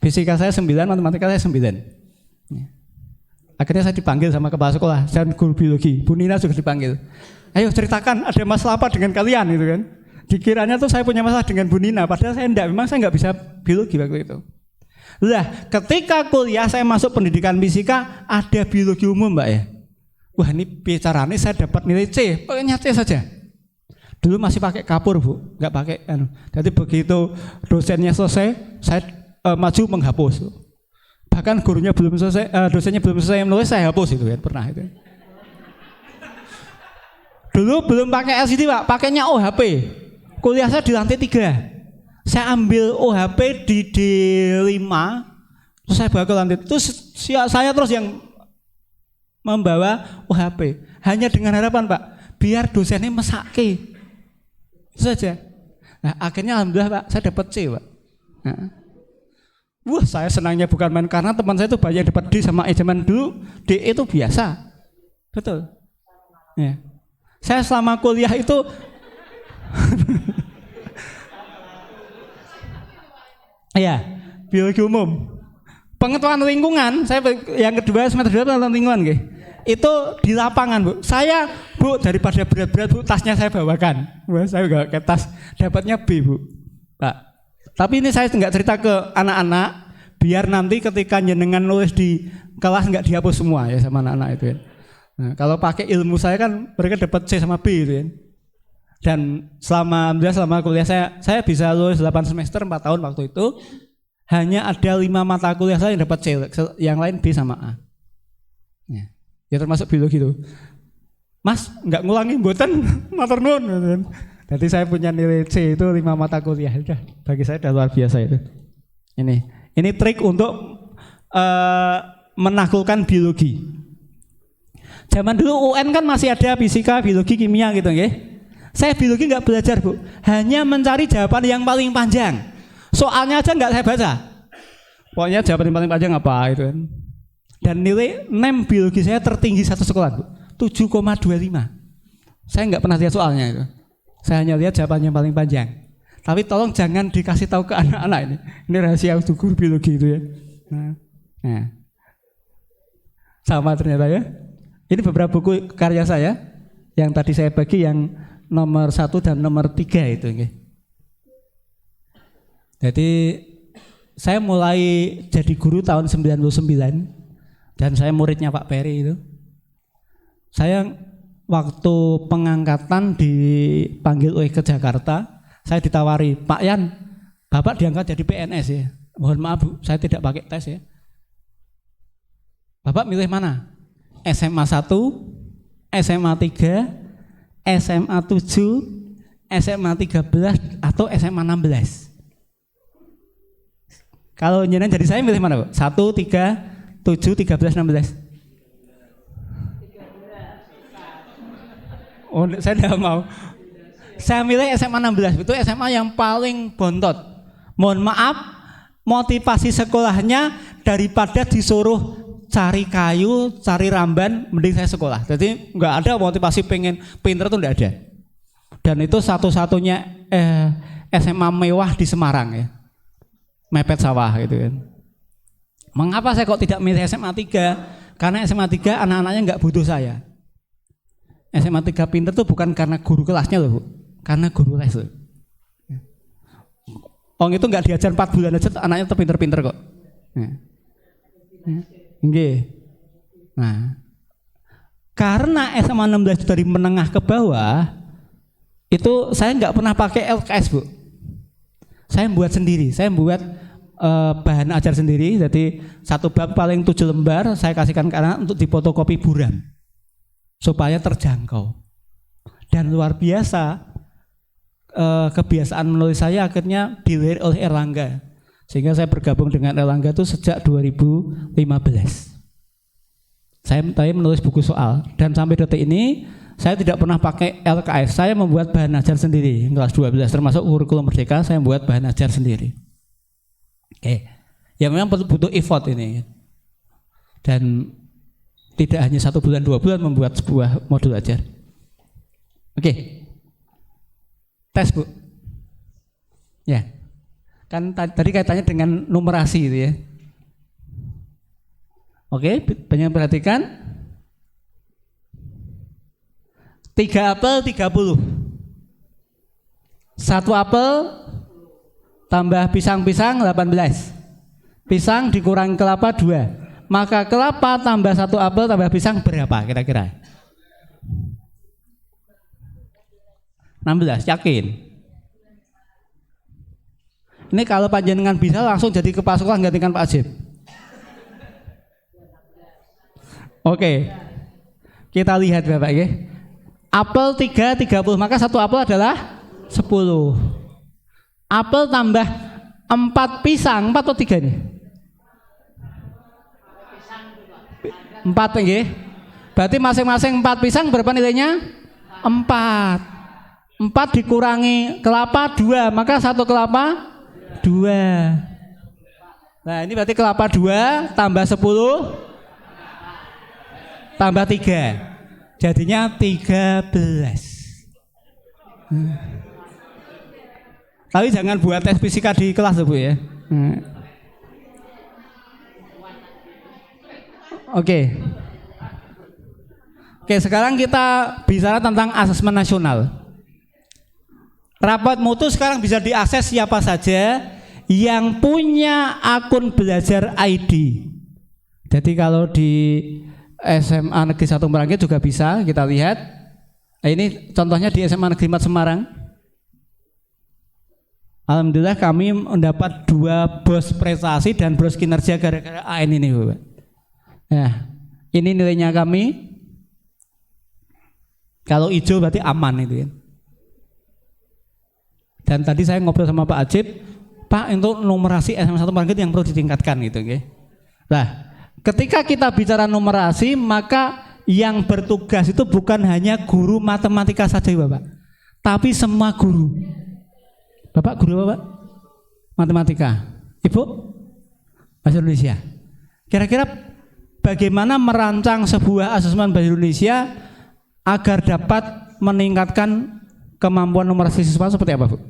Fisika saya 9, matematika saya 9. Akhirnya saya dipanggil sama kepala sekolah dan guru biologi. Bu Nina juga dipanggil. Ayo ceritakan ada masalah apa dengan kalian gitu kan. Dikiranya tuh saya punya masalah dengan Bu Nina, padahal saya enggak, memang saya enggak bisa biologi waktu itu. Lah, ketika kuliah saya masuk pendidikan fisika, ada biologi umum Mbak ya. Wah, ini bicaranya saya dapat nilai C, pokoknya C saja. Dulu masih pakai kapur Bu, enggak pakai Jadi begitu dosennya selesai, saya maju menghapus. Bahkan gurunya belum selesai, dosennya belum selesai menulis, saya hapus itu kan, pernah itu. Dulu belum pakai LCD Pak, pakainya OHP. Kuliah saya di lantai 3. Saya ambil OHP di D5, terus saya bawa ke lantai. Terus saya terus yang membawa OHP. Hanya dengan harapan Pak, biar dosennya mesake. Itu saja. Nah, akhirnya alhamdulillah Pak, saya dapat C Pak. Nah. Wah, saya senangnya bukan main karena teman saya itu banyak dapat D sama E. Zaman dulu D itu biasa. Betul. Ya. Saya selama kuliah itu ya, biologi umum. Pengetahuan lingkungan, saya yang kedua semester 2 pengetahuan lingkungan nggih. Itu di lapangan, Bu. Saya, Bu, daripada berat-berat, Bu, tasnya saya bawakan. Wah, saya enggak pakai tas, dapatnya B, Bu. Pak. Tapi ini saya nggak cerita ke anak-anak, biar nanti ketika jenengan nulis di kelas nggak dihapus semua ya sama anak-anak itu ya. Nah, kalau pakai ilmu saya kan mereka dapat C sama B itu ya. Dan selama kuliah saya bisa lulus 8 semester 4 tahun waktu itu. Hanya ada 5 mata kuliah saya yang dapat C, yang lain B sama A. Ya termasuk biologi itu. Mas nggak ngulangi mboten matur nuwun. Jadi saya punya nilai C itu 5 mata kuliah. Udah, bagi saya udah luar biasa itu. Ini trik untuk menaklukkan biologi. Zaman dulu UN kan masih ada fisika, biologi, kimia gitu nggih. Saya biologi nggak belajar Bu, hanya mencari jawaban yang paling panjang. Soalnya aja nggak saya baca. Pokoknya jawaban yang paling panjang apa itu kan. Dan nilai NEM biologi saya tertinggi satu sekolah Bu, 7,25. Saya nggak pernah lihat soalnya itu. Saya hanya lihat jawabannya paling panjang. Tapi tolong jangan dikasih tahu ke anak-anak ini. Ini rahasia untuk guru biologi itu ya. Nah. Sama ternyata ya. Ini beberapa buku karya saya yang tadi saya bagi yang nomor 1 dan nomor 3 itu. Jadi saya mulai jadi guru tahun 99 dan saya muridnya Pak Peri itu. Saya waktu pengangkatan dipanggil ke Jakarta, saya ditawari, Pak Yan, Bapak diangkat jadi PNS ya. Mohon maaf Bu, saya tidak pakai tes ya. Bapak milih mana? SMA 1, SMA 3, SMA 7, SMA 13 atau SMA 16? Kalau jenengan jadi saya milih mana Bu? 1, 3, 7, 13, 16? Oh, saya tidak mau. Saya milih SMA 16, itu SMA yang paling bontot. Mohon maaf, motivasi sekolahnya daripada disuruh cari kayu, cari ramban, mending saya sekolah. Jadi nggak ada motivasi pengen pinter tuh nggak ada. Dan itu satu-satunya SMA mewah di Semarang ya, mepet sawah gitu kan. Mengapa saya kok tidak milih SMA 3? Karena SMA 3 anak-anaknya nggak butuh saya. SMA 3 pinter tuh bukan karena guru kelasnya loh Bu, karena guru les loh. Itu nggak diajar 4 bulan aja anaknya tuh pinter-pinter kok. Nggih. Nah, karena SMA 16 itu dari menengah ke bawah, itu saya nggak pernah pakai LKS, Bu. Saya buat sendiri, saya buat bahan ajar sendiri. Jadi satu bab paling 7 lembar saya kasihkan ke anak untuk difotokopi buram supaya terjangkau. Dan luar biasa, kebiasaan menulis saya akhirnya dilirik oleh Erlangga, sehingga saya bergabung dengan Erlangga itu sejak 2015. Saya menulis buku soal, dan sampai detik ini saya tidak pernah pakai LKS. Saya membuat bahan ajar sendiri. Kelas 12 termasuk kurikulum Merdeka saya membuat bahan ajar sendiri. Oke. Ya memang butuh effort ini. Dan tidak hanya 1 bulan 2 bulan membuat sebuah modul ajar. Oke. Tes, Bu. Ya. Kan tadi kaitannya dengan numerasi gitu ya. Oke, banyak perhatikan. 3 apel 30. 1 apel tambah pisang-pisang 18. Pisang dikurangi kelapa 2. Maka kelapa tambah 1 apel tambah pisang berapa kira-kira? 16, yakin? Ini kalau panjenengan bisa langsung jadi kepala sekolah gantikan Pak Ajib. Oke. Kita lihat Bapak ya. Apel 3 30, maka 1 apel adalah 10. Apel tambah 4 pisang, 4 atau 3 nih? 4 nggih. Berarti masing-masing 4 pisang berapa nilainya? 4. 4 dikurangi kelapa 2, maka 1 kelapa 2. Nah, ini berarti kelapa 2 tambah 10 tambah 3. Jadinya 13. Tapi jangan buat tes fisika di kelas Bu ya. Oke, sekarang kita bicara tentang asesmen nasional. Rapot mutu sekarang bisa diakses siapa saja yang punya akun belajar ID. Jadi kalau di SMA Negeri 1 Merangke juga bisa kita lihat. Nah, ini contohnya di SMA Negeri 4 Semarang. Alhamdulillah kami mendapat 2 bos prestasi dan bos kinerja gara-gara AN ini, Bapak. Nah, ini nilainya kami. Kalau hijau berarti aman itu ya. Dan tadi saya ngobrol sama Pak Ajib, Pak, untuk numerasi SMA 1 Merangke yang perlu ditingkatkan gitu, okay? Nah, ketika kita bicara numerasi, maka yang bertugas itu bukan hanya guru matematika saja, Bapak, tapi semua guru. Bapak guru Bapak? Matematika. Ibu? Bahasa Indonesia. Kira-kira bagaimana merancang sebuah asesmen bahasa Indonesia agar dapat meningkatkan kemampuan numerasi siswa seperti apa, Bu?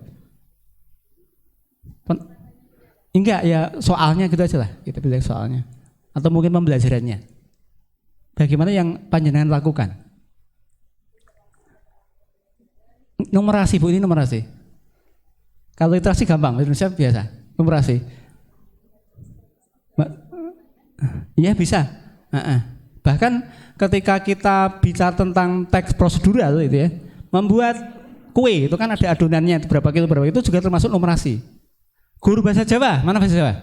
Enggak, ya soalnya gitu aja lah, kita pilih soalnya. Atau mungkin pembelajarannya. Bagaimana yang panjenengan lakukan? Numerasi, Bu, ini numerasi. Kalau literasi gampang, Indonesia biasa. Numerasi. Iya bisa. Bahkan ketika kita bicara tentang teks prosedural itu ya, membuat kue itu kan ada adonannya berapa kilo berapa, itu juga termasuk numerasi. Guru bahasa Jawa, mana bahasa Jawa?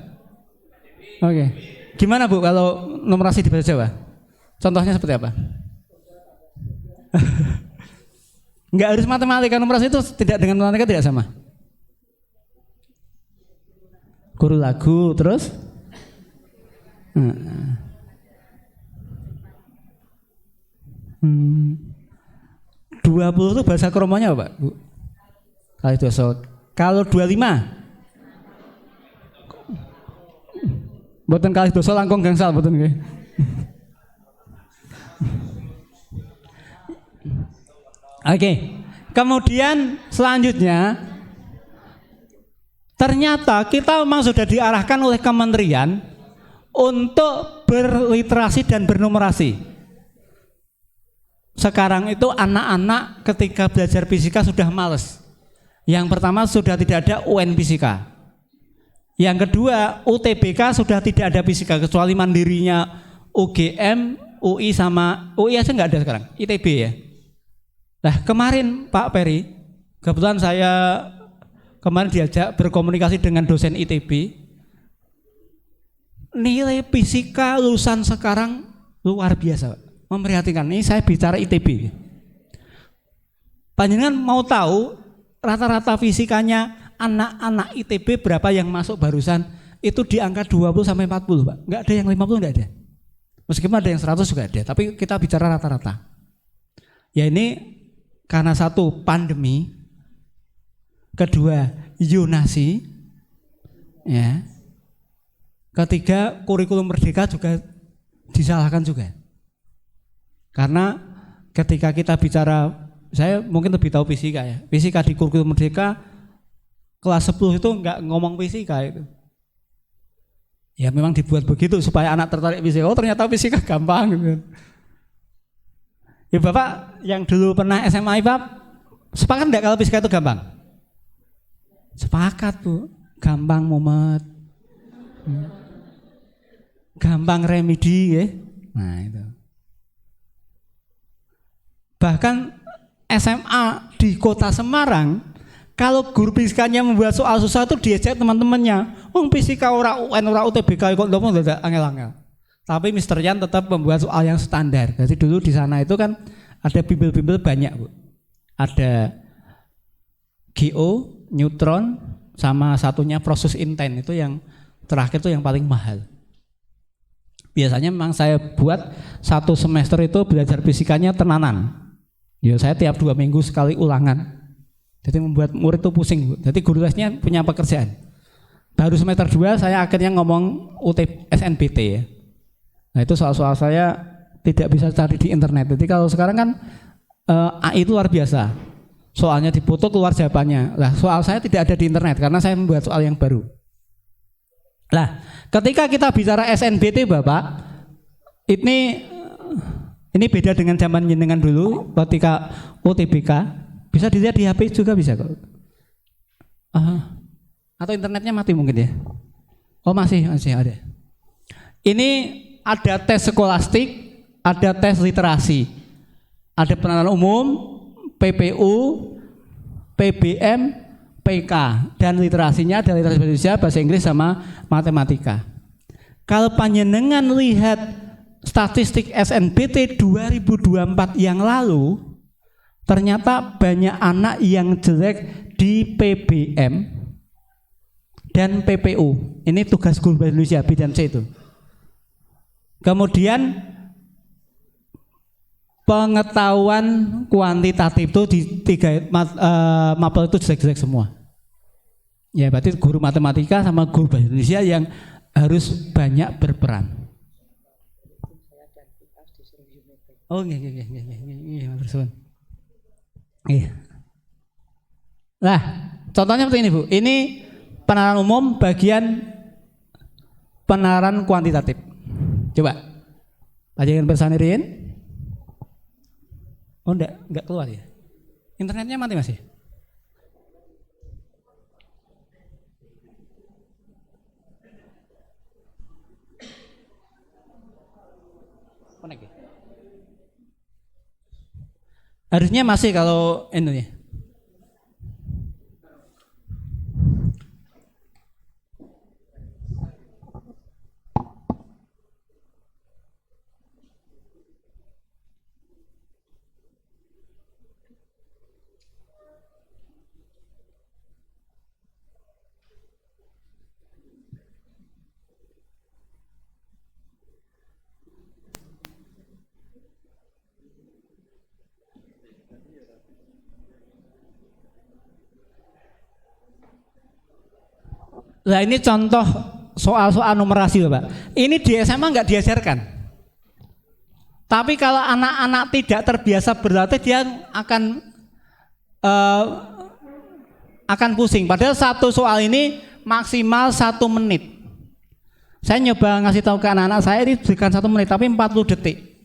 Oke. Gimana Bu kalau numerasi di bahasa Jawa? Contohnya seperti apa? Enggak harus matematika, numerasi itu tidak dengan matematika tidak sama. Guru lagu terus 20 itu bahasa kromonya apa, Pak? Bu? Kali doso. Kalau 25 mboten kali doso langkung gangsal mboten nggih. Oke. Kemudian selanjutnya ternyata kita memang sudah diarahkan oleh kementerian untuk berliterasi dan bernumerasi. Sekarang itu anak-anak ketika belajar fisika sudah males. Yang pertama sudah tidak ada UN fisika. Yang kedua UTBK sudah tidak ada fisika kecuali mandirinya UGM, UI sama UI aja nggak ada sekarang, ITB ya. Nah kemarin Pak Peri, kebetulan saya kemarin diajak berkomunikasi dengan dosen ITB. Nilai fisika lulusan sekarang luar biasa, memprihatinkan. Ini saya bicara ITB. Panjenengan mau tahu rata-rata fisikanya anak-anak ITB berapa yang masuk barusan? Itu di angka 20 sampai 40, Pak. Enggak ada yang 50, enggak ada. Meskipun ada yang 100 juga ada, tapi kita bicara rata-rata. Ya ini karena satu pandemi, kedua zonasi, ya. Ketiga kurikulum merdeka juga disalahkan juga. Karena ketika kita bicara, saya mungkin lebih tahu fisika ya. Fisika di kurikulum merdeka kelas 10 itu enggak ngomong fisika itu. Ya memang dibuat begitu supaya anak tertarik fisika. Oh ternyata fisika gampang gitu. Ya Bapak yang dulu pernah SMA IPA, sepakat enggak kalau fisika itu gampang? Sepakat Bu, gampang mumet. Gampang remedi ya. Nah itu. Bahkan SMA di kota Semarang, kalau guru fisikanya membuat soal susah itu diajak teman-temannya. Fisika ora UN ora UTBK kok ngomong dadak angel-angel. Tapi Mr. Yan tetap membuat soal yang standar. Jadi dulu di sana itu kan ada bimbel-bimbel banyak, Bu. Ada GO, neutron, sama satunya proses inten itu yang terakhir itu yang paling mahal. Biasanya memang saya buat satu semester itu belajar fisikanya tenanan. Ya saya tiap 2 minggu sekali ulangan. Jadi membuat murid itu pusing. Jadi guru lesnya punya pekerjaan. Baru semester 2 saya akhirnya ngomong SNBT ya. Nah itu soal-soal saya tidak bisa cari di internet. Jadi kalau sekarang kan AI itu luar biasa. Soalnya dipoto keluar jawabannya. Nah soal saya tidak ada di internet karena saya membuat soal yang baru. Nah, ketika kita bicara SNBT Bapak, ini beda dengan zaman jenengan dulu ketika UTBK, bisa dilihat di HP juga bisa kok. Atau internetnya mati mungkin ya. Oh masih ada. Ini ada tes skolastik, ada tes literasi, ada pengenalan umum, PPU, PBM, PK, dan literasinya ada literasi Indonesia, bahasa Inggris sama matematika. Kalau panjenengan lihat statistik SNBT 2024 yang lalu, ternyata banyak anak yang jelek di PBM dan PPU. Ini tugas guru bahasa Indonesia bidang C itu. Kemudian pengetahuan kuantitatif itu di 3 mapel itu jelek-jelek semua. Ya berarti guru matematika sama guru bahasa Indonesia yang harus banyak berperan. Oh iya. Nah, contohnya seperti ini Bu. Ini penalaran umum bagian penalaran kuantitatif. Coba, panjenengan bersanirin. Oh enggak keluar ya. Internetnya mati masih. Connect ya? Harusnya masih kalau ini. Nah ini contoh soal-soal numerasi Bapak. Ini di SMA nggak diajarkan. Tapi kalau anak-anak tidak terbiasa berlatih dia akan pusing. Padahal satu soal ini maksimal 1 menit. Saya nyoba ngasih tahu ke anak-anak saya ini bukan 1 menit tapi 40 detik.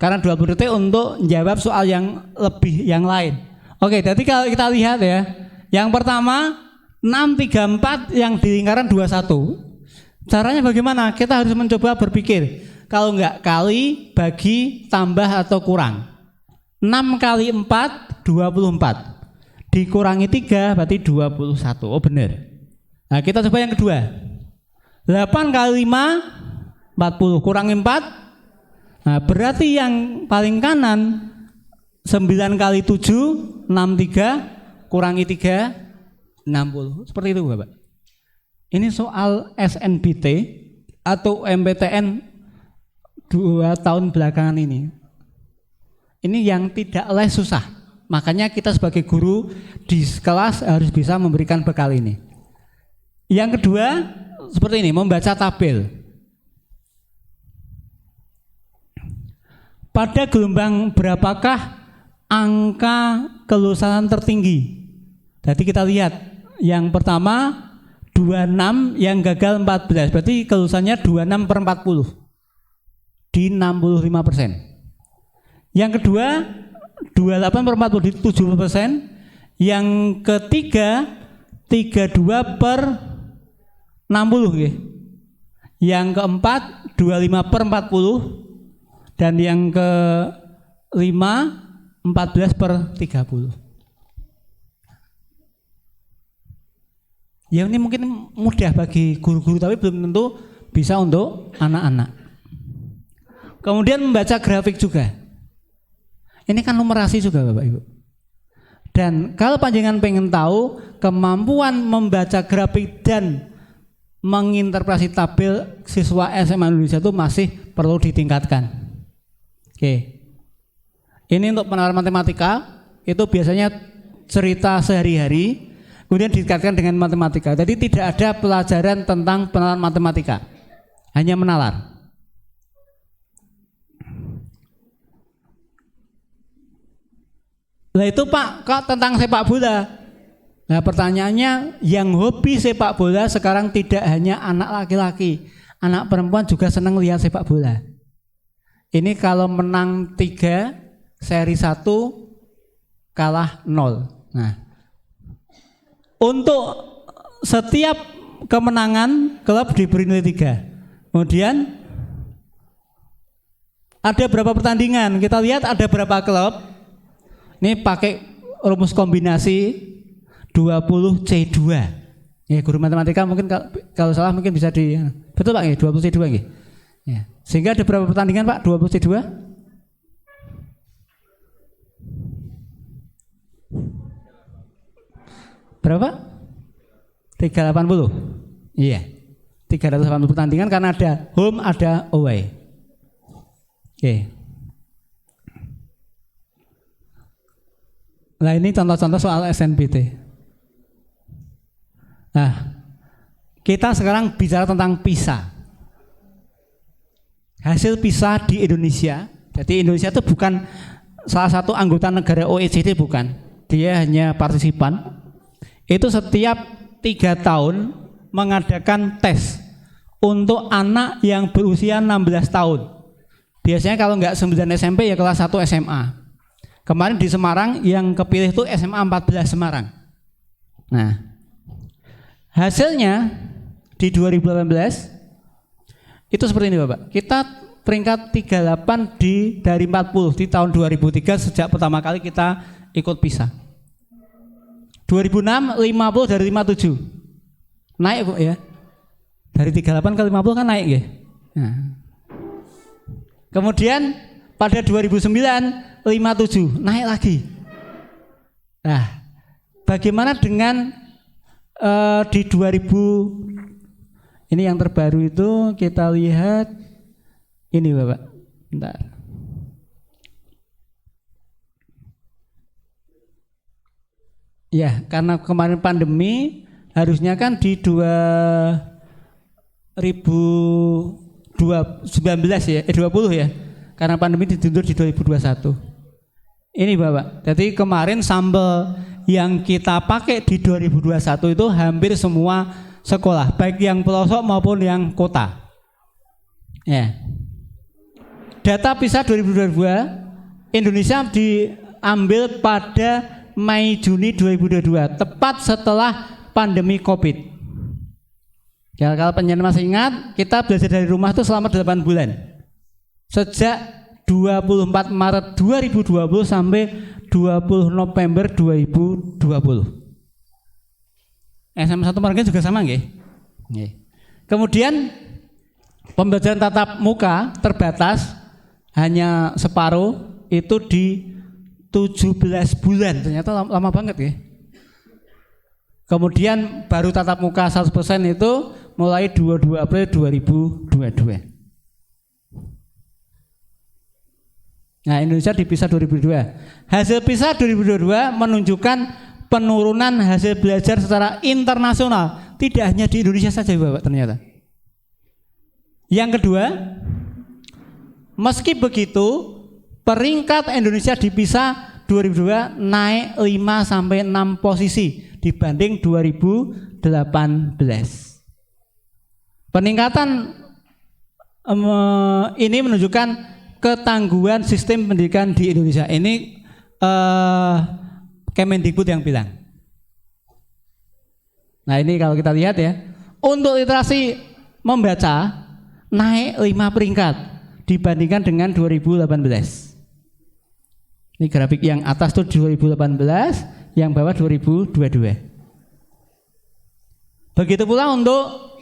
Karena 20 detik untuk menjawab soal yang lebih yang lain. Oke, jadi kalau kita lihat ya, yang pertama 634 yang di lingkaran 21. Caranya bagaimana? Kita harus mencoba berpikir. Kalau enggak kali, bagi, tambah atau kurang. 6 kali 4, 24. Dikurangi 3 berarti 21. Oh benar. Nah kita coba yang kedua. 8 kali 5, 40. Kurangi 4. Nah berarti yang paling kanan 9 kali 7, 63. Kurangi 3, 60. Seperti itu Bapak. Ini soal SNBT atau MPTN 2 tahun belakangan ini. Ini yang tidak les susah. Makanya kita sebagai guru di kelas harus bisa memberikan bekal ini. Yang kedua seperti ini, membaca tabel. Pada gelombang berapakah angka kelulusan tertinggi? Jadi kita lihat yang pertama 26, yang gagal 14. Berarti kelulusannya 26 per 40 di 65%. Yang kedua 28 per 40 di 70%. Yang ketiga 32 per 60 ya. Yang keempat 25 per 40. Dan yang kelima 14 per 30. Ya ini mungkin mudah bagi guru-guru tapi belum tentu bisa untuk anak-anak. Kemudian membaca grafik juga. Ini kan numerasi juga Bapak Ibu. Dan kalau panjenengan pengen tahu kemampuan membaca grafik dan menginterpretasi tabel siswa SMA Indonesia itu masih perlu ditingkatkan. Oke. Ini untuk penalaran matematika itu biasanya cerita sehari-hari kemudian ditingkatkan dengan matematika. Jadi tidak ada pelajaran tentang penalaran matematika. Hanya menalar. Nah itu Pak, kok tentang sepak bola? Nah pertanyaannya, yang hobi sepak bola sekarang tidak hanya anak laki-laki, anak perempuan juga senang lihat sepak bola. Ini kalau menang 3, seri 1, kalah 0. Nah, untuk setiap kemenangan klub diberi nilai 3. Kemudian ada berapa pertandingan? Kita lihat ada berapa klub. Ini pakai rumus kombinasi 20C2. Ya, guru matematika mungkin kalau salah mungkin bisa di betul Pak ya, 20C2 nggih. Ya. Sehingga ada berapa pertandingan Pak 20C2? Berapa? 380. Iya. 380 pertandingan karena ada home, ada away. Oke. Nah ini contoh-contoh soal SNBT. Nah, kita sekarang bicara tentang PISA. Hasil PISA di Indonesia. Jadi Indonesia itu bukan salah satu anggota negara OECD, bukan. Dia hanya partisipan. Itu setiap 3 tahun mengadakan tes untuk anak yang berusia 16 tahun. Biasanya kalau nggak 9 SMP ya kelas 1 SMA. Kemarin di Semarang yang kepilih itu SMA 14 Semarang. Nah, hasilnya di 2018 itu seperti ini Bapak. Kita peringkat 38 dari 40 di tahun 2003 sejak pertama kali kita ikut PISA. 2006 50 dari 57. Naik kok ya. Dari 38 ke 50 kan naik ya. Nah. Kemudian pada 2009 57 naik lagi. Nah, bagaimana dengan di 2000 ini yang terbaru itu kita lihat ini Bapak. Bentar. Ya, karena kemarin pandemi harusnya kan di 2019 ya, 20 ya. Karena pandemi ditunda di 2021. Ini Bapak, jadi kemarin sampel yang kita pakai di 2021 itu hampir semua sekolah, baik yang pelosok maupun yang kota. Ya. Data PISA 2022 Indonesia diambil pada Mei Juni 2022, tepat setelah pandemi Covid. Ya, kalau penjelasan masih ingat, kita belajar dari rumah itu selama 8 bulan. sejak 24 Maret 2020 sampai 20 November 2020. SMA 1 Meranggen juga sama nggih? Nggih. Kemudian pembelajaran tatap muka terbatas hanya separuh itu di 17 bulan. Ternyata lama banget ya. Kemudian baru tatap muka 100% itu mulai 22 April 2022. Nah, Indonesia dipisah 2022. Hasil PISA 2022 menunjukkan penurunan hasil belajar secara internasional, tidak hanya di Indonesia saja Bapak ternyata. Yang kedua, meski begitu, peringkat Indonesia di PISA 2022 naik 5 sampai 6 posisi dibanding 2018. Peningkatan ini menunjukkan ketangguhan sistem pendidikan di Indonesia. Ini Kemendikbud yang bilang. Nah, ini kalau kita lihat ya, untuk literasi membaca naik 5 peringkat dibandingkan dengan 2018. Ini grafik yang atas tuh 2018, yang bawah 2022. Begitu pula untuk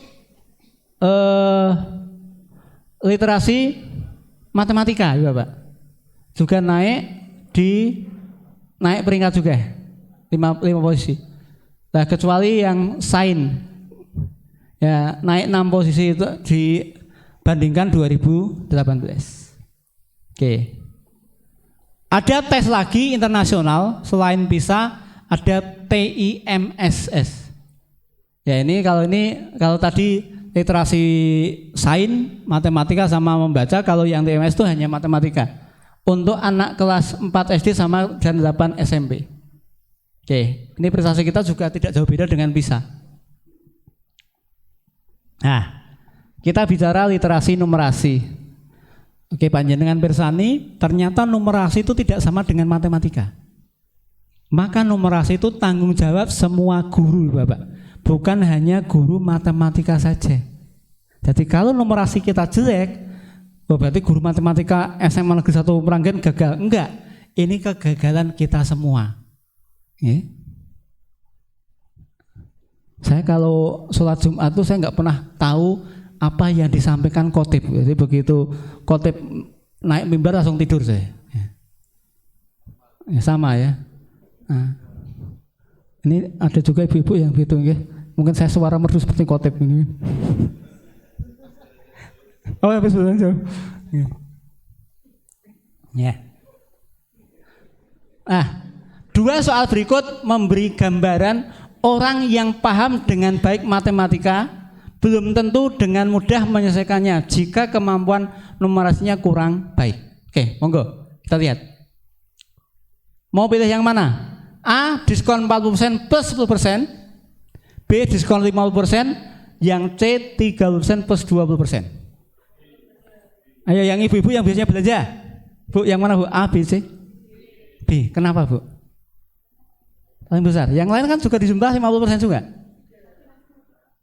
literasi matematika ya Pak, juga naik peringkat juga 5 posisi. Nah, kecuali yang sains ya naik 6 posisi itu dibandingkan 2018. Oke. Ada tes lagi internasional selain PISA, ada TIMSS. Ya ini kalau tadi literasi sains, matematika sama membaca, kalau yang TMS itu hanya matematika. Untuk anak kelas 4 SD sama dan 8 SMP. Oke, ini prestasi kita juga tidak jauh beda dengan PISA. Nah, kita bicara literasi numerasi. Oke, panjenengan pirsani, ternyata numerasi itu tidak sama dengan matematika. Maka numerasi itu tanggung jawab semua guru Bapak. Bukan hanya guru matematika saja. Jadi kalau numerasi kita jelek, berarti guru matematika SMA Negeri 1 Meranggen gagal. Enggak, ini kegagalan kita semua. Ya. Saya kalau sholat Jumat itu saya nggak pernah tahu apa yang disampaikan khotib. Jadi begitu khotib naik mimbar langsung tidur saya. Ya, sama ya. Nah, ini ada juga ibu-ibu yang begitu ya. Mungkin saya suara merdu seperti khotib ini. Oh, habis jauh. Ya. Dua soal berikut memberi gambaran orang yang paham dengan baik matematika belum tentu dengan mudah menyelesaikannya jika kemampuan numerasinya kurang baik. Oke, monggo kita lihat. Mau pilih yang mana? A diskon 40% plus 10%, B diskon 50%, yang C 30% plus 20%. Ayo yang ibu-ibu yang biasanya belanja. Bu, yang mana Bu? A, B, C? B. Kenapa Bu? Paling besar. Yang lain kan juga dijumlah 50% juga.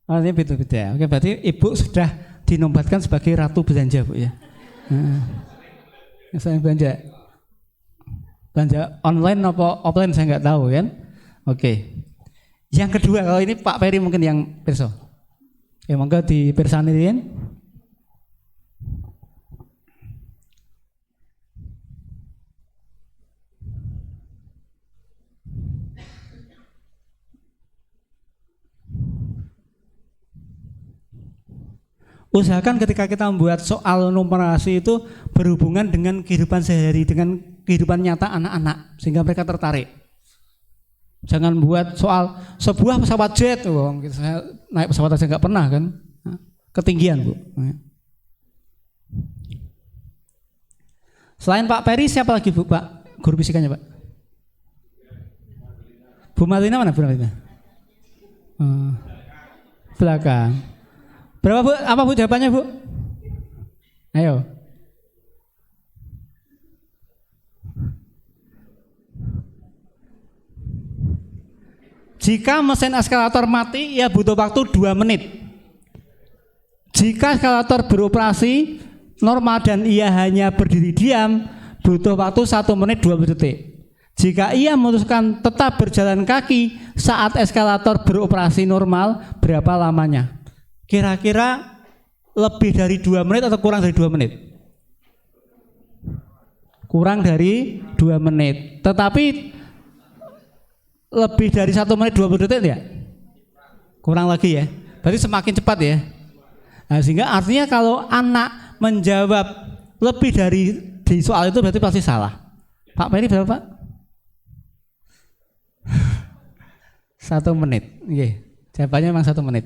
Artinya beda-beda. Oke, berarti ibu sudah dinobatkan sebagai ratu belanja Bu ya. Saya belanja online apa offline saya nggak tahu kan. Oke. Yang kedua, kalau ini Pak Ferry mungkin yang perso. Ya monggo dipersanirin. Usahakan ketika kita membuat soal numerasi itu berhubungan dengan kehidupan sehari, dengan kehidupan nyata anak-anak, sehingga mereka tertarik. Jangan buat soal sebuah pesawat jet, saya naik pesawat aja nggak pernah kan, ketinggian Bu. Selain Pak Peri siapa lagi Bu Pak guru fisikanya Pak? Bu Marlina mana Bu Marlina? Belakang. Berapa Bu? Apa Bu jawabannya Bu? Ayo. Jika mesin eskalator mati, ia butuh waktu 2 menit. Jika eskalator beroperasi, normal dan ia hanya berdiri diam, butuh waktu 1 menit 20 detik. Jika ia memutuskan tetap berjalan kaki saat eskalator beroperasi normal, berapa lamanya? Kira-kira lebih dari 2 menit atau kurang dari 2 menit? Kurang dari 2 menit. Tetapi lebih dari 1 menit 20 detik ya? Kurang lagi ya. Berarti semakin cepat ya. Nah, sehingga artinya kalau anak menjawab lebih dari di soal itu berarti pasti salah. Pak Peri berapa Pak? 1 menit. Jawabannya memang 1 menit.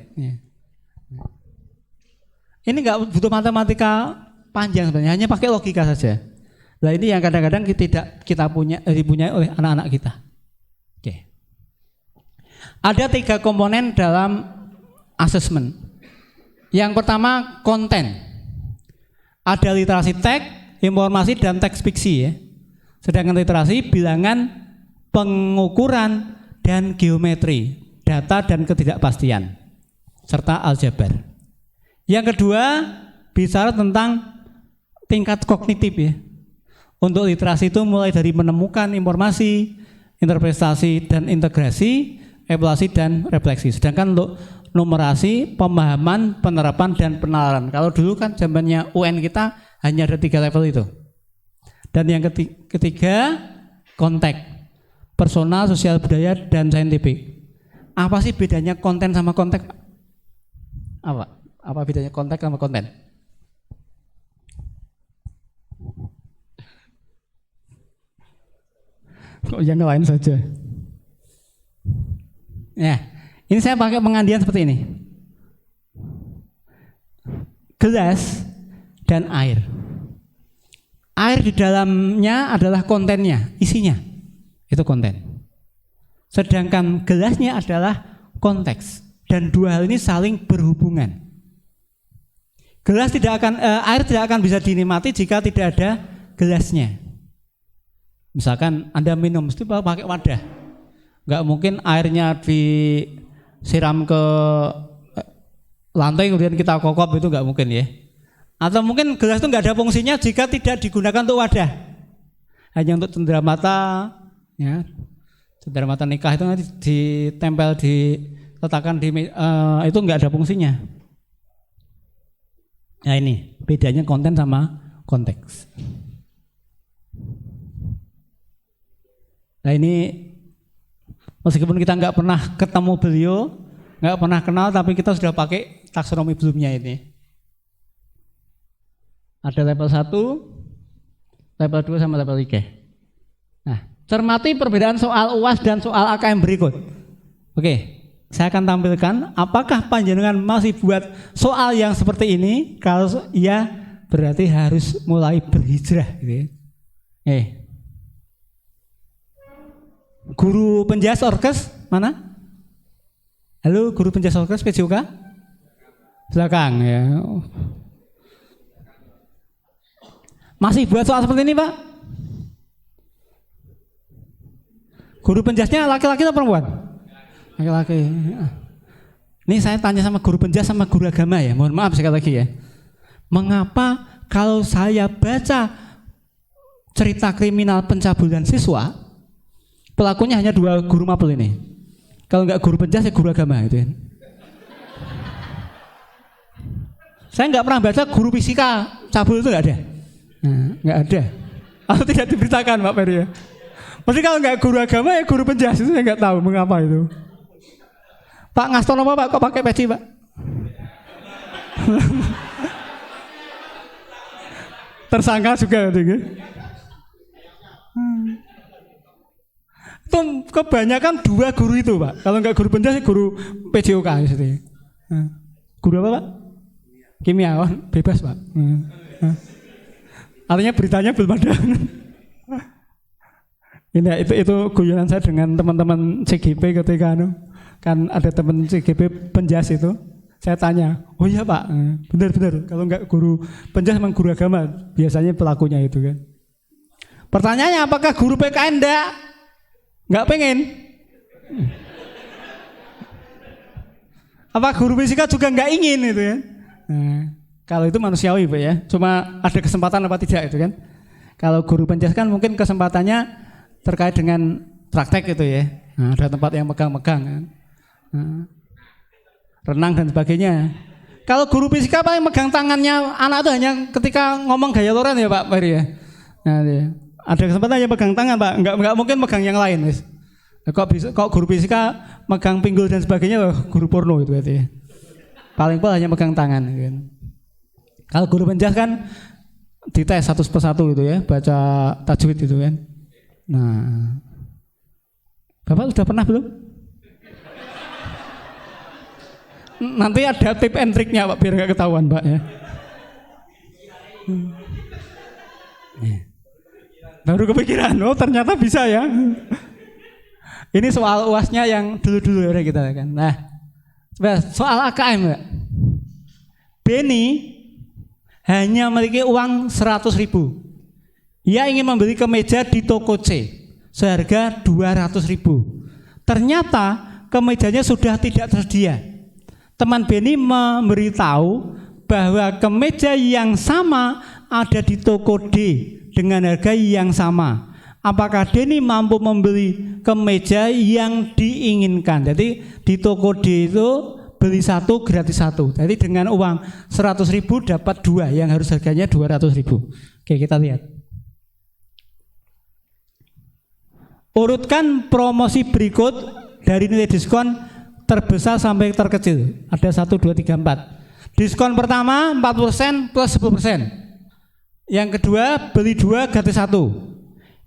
Ini nggak butuh matematika panjang sebenarnya, hanya pakai logika saja. Nah ini yang kadang-kadang dipunyai oleh anak-anak kita. Oke. Ada 3 komponen dalam assessment. Yang pertama konten. Ada literasi teks, informasi dan teks fiksi ya. Sedangkan literasi bilangan, pengukuran dan geometri, data dan ketidakpastian serta aljabar. Yang kedua bicara tentang tingkat kognitif ya. Untuk literasi itu mulai dari menemukan informasi, interpretasi dan integrasi, evaluasi dan refleksi. Sedangkan untuk numerasi, pemahaman, penerapan dan penalaran. Kalau dulu kan zamannya UN kita hanya ada 3 level itu. Dan yang ketiga konteks, personal, sosial budaya dan saintifik. Apa sih bedanya konten sama konteks? Apa bedanya konteks sama konten? Kok yang lain saja? Ya, ini saya pakai pengandian seperti ini. Gelas dan air. Air di dalamnya adalah kontennya, isinya. Itu konten. Sedangkan gelasnya adalah konteks. Dan 2 hal ini saling berhubungan. Air tidak akan bisa dinikmati jika tidak ada gelasnya. Misalkan Anda minum, mesti pakai wadah. Nggak mungkin airnya disiram ke lantai kemudian kita kokop, itu nggak mungkin ya. Atau mungkin gelas itu nggak ada fungsinya jika tidak digunakan untuk wadah. Hanya untuk cenderamata, ya. Cenderamata nikah itu nanti ditempel, diletakkan itu nggak ada fungsinya. Nah ini bedanya konten sama konteks. Nah ini meskipun kita nggak pernah ketemu beliau, nggak pernah kenal, tapi kita sudah pakai taksonomi Bloomnya ini. Ada level 1, level 2 sama level 3. Nah, cermati perbedaan soal UAS dan soal AKM berikut. Oke, saya akan tampilkan apakah panjenengan masih buat soal yang seperti ini. Kalau iya, berarti harus mulai berhijrah gitu ya. Guru penjas orkes mana? Halo, guru penjas orkes PJOK? Belakang ya. Masih buat soal seperti ini, Pak? Guru penjasnya laki-laki atau perempuan? Laki-laki. Ini saya tanya sama guru penjas sama guru agama ya. Mohon maaf sekali lagi ya. Mengapa kalau saya baca cerita kriminal pencabulan siswa, pelakunya hanya 2 guru mapel ini? Kalau nggak guru penjas ya guru agama itu kan. Saya nggak pernah baca guru fisika cabul itu nggak ada. Nggak ada. Atau tidak diberitakan Pak Peri ya. Mesti kalau nggak guru agama ya guru penjas, itu saya nggak tahu mengapa itu. Pak Ngaston apa Pak? Kok pakai peci Pak? Tersangka juga gitu. Itu kebanyakan 2 guru itu Pak. Kalau nggak guru penjas, guru PJOK gitu. Guru apa Pak? Kimia, bebas Pak. Artinya beritanya belum ada. Ini itu guyonan saya dengan teman-teman CGP ketika kan ada teman CGP penjas itu. Saya tanya, oh iya Pak, benar-benar. Kalau nggak guru penjas memang guru agama, biasanya pelakunya itu kan. Pertanyaannya apakah guru PKN nggak pengen? Apa guru fisika juga nggak ingin itu ya? Kalau itu manusiawi Pak ya, cuma ada kesempatan apa tidak itu kan. Kalau guru penjas kan mungkin kesempatannya terkait dengan praktek itu ya. Nah, ada tempat yang megang-megang kan. Nah, renang dan sebagainya. Kalau guru fisika paling megang tangannya anak itu hanya ketika ngomong gaya loren ya Pak Peri ya. Nah, ya. Ada kesempatan yang pegang tangan Pak, enggak mungkin megang yang lain wis. Nah, kok guru fisika megang pinggul dan sebagainya guru porno itu berarti ya. Paling hanya megang tangan kan. Kalau guru penjas kan dites satu persatu itu ya, baca tajwid itu kan. Nah, Bapak sudah pernah belum? Nanti ada tip and triknya Pak biar gak ketahuan Pak ya. Baru kepikiran, oh ternyata bisa ya. Ini soal UASnya yang dulu-dulu ya kita kan. Nah, soal AKM Pak. Beni hanya memiliki uang 100.000. Ia ingin membeli kemeja di toko C seharga 200.000. Ternyata kemejanya sudah tidak tersedia. Teman Beni memberitahu bahwa kemeja yang sama ada di toko D dengan harga yang sama. Apakah Denny mampu membeli kemeja yang diinginkan? Jadi di toko D itu beli satu gratis satu. Jadi dengan uang 100.000 dapat dua yang harus harganya 200.000. Oke, kita lihat. Urutkan promosi berikut dari nilai diskon terbesar sampai terkecil. Ada 1, 2, 3, 4. Diskon pertama 4% plus 10%. Yang kedua beli 2 gratis 1.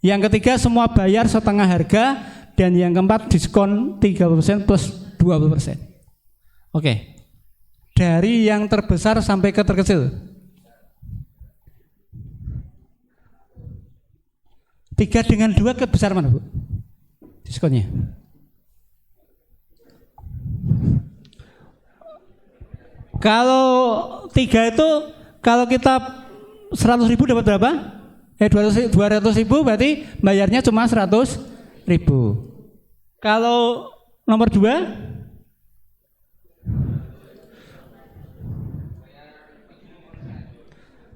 Yang ketiga semua bayar setengah harga. Dan yang keempat diskon 30% plus 20%. Oke, dari yang terbesar sampai ke terkecil. 3 dengan 2 kebesar mana Bu? Diskonnya. Kalau 3 itu, kalau kita 100.000 dapat berapa? 200.000 berarti bayarnya cuma 100.000. Kalau nomor 2?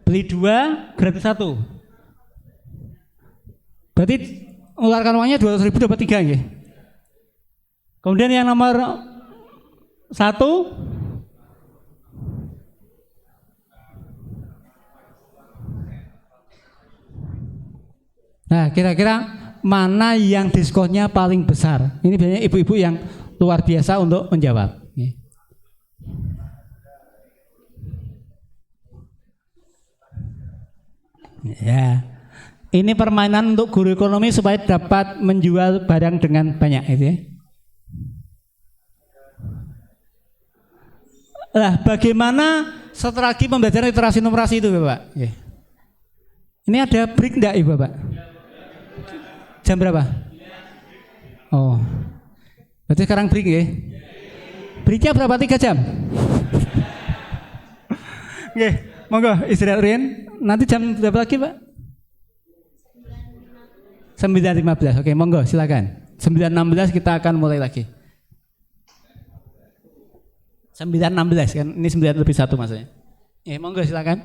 Beli 2 gratis 1. Berarti mengeluarkan uangnya 200.000 dapat 3 ya. Kemudian yang nomor 1 nah, kira-kira mana yang diskonnya paling besar? Ini biasanya ibu-ibu yang luar biasa untuk menjawab. Ya, ini permainan untuk guru ekonomi supaya dapat menjual barang dengan banyak, itu ya. Nah, bagaimana strategi pembelajaran literasi numerasi itu, Bapak? Ya. Ini ada break enggak, Ibu, Bapak? Jam berapa? Oh, berarti sekarang break ya? Breaknya berapa? 3 jam? Oke, monggo istirahat Rian. Nanti jam berapa lagi Pak? 9.15. Oke, monggo silakan. 9.16 kita akan mulai lagi. 9.16 kan? Ini 9 lebih 1 maksudnya. Monggo silakan.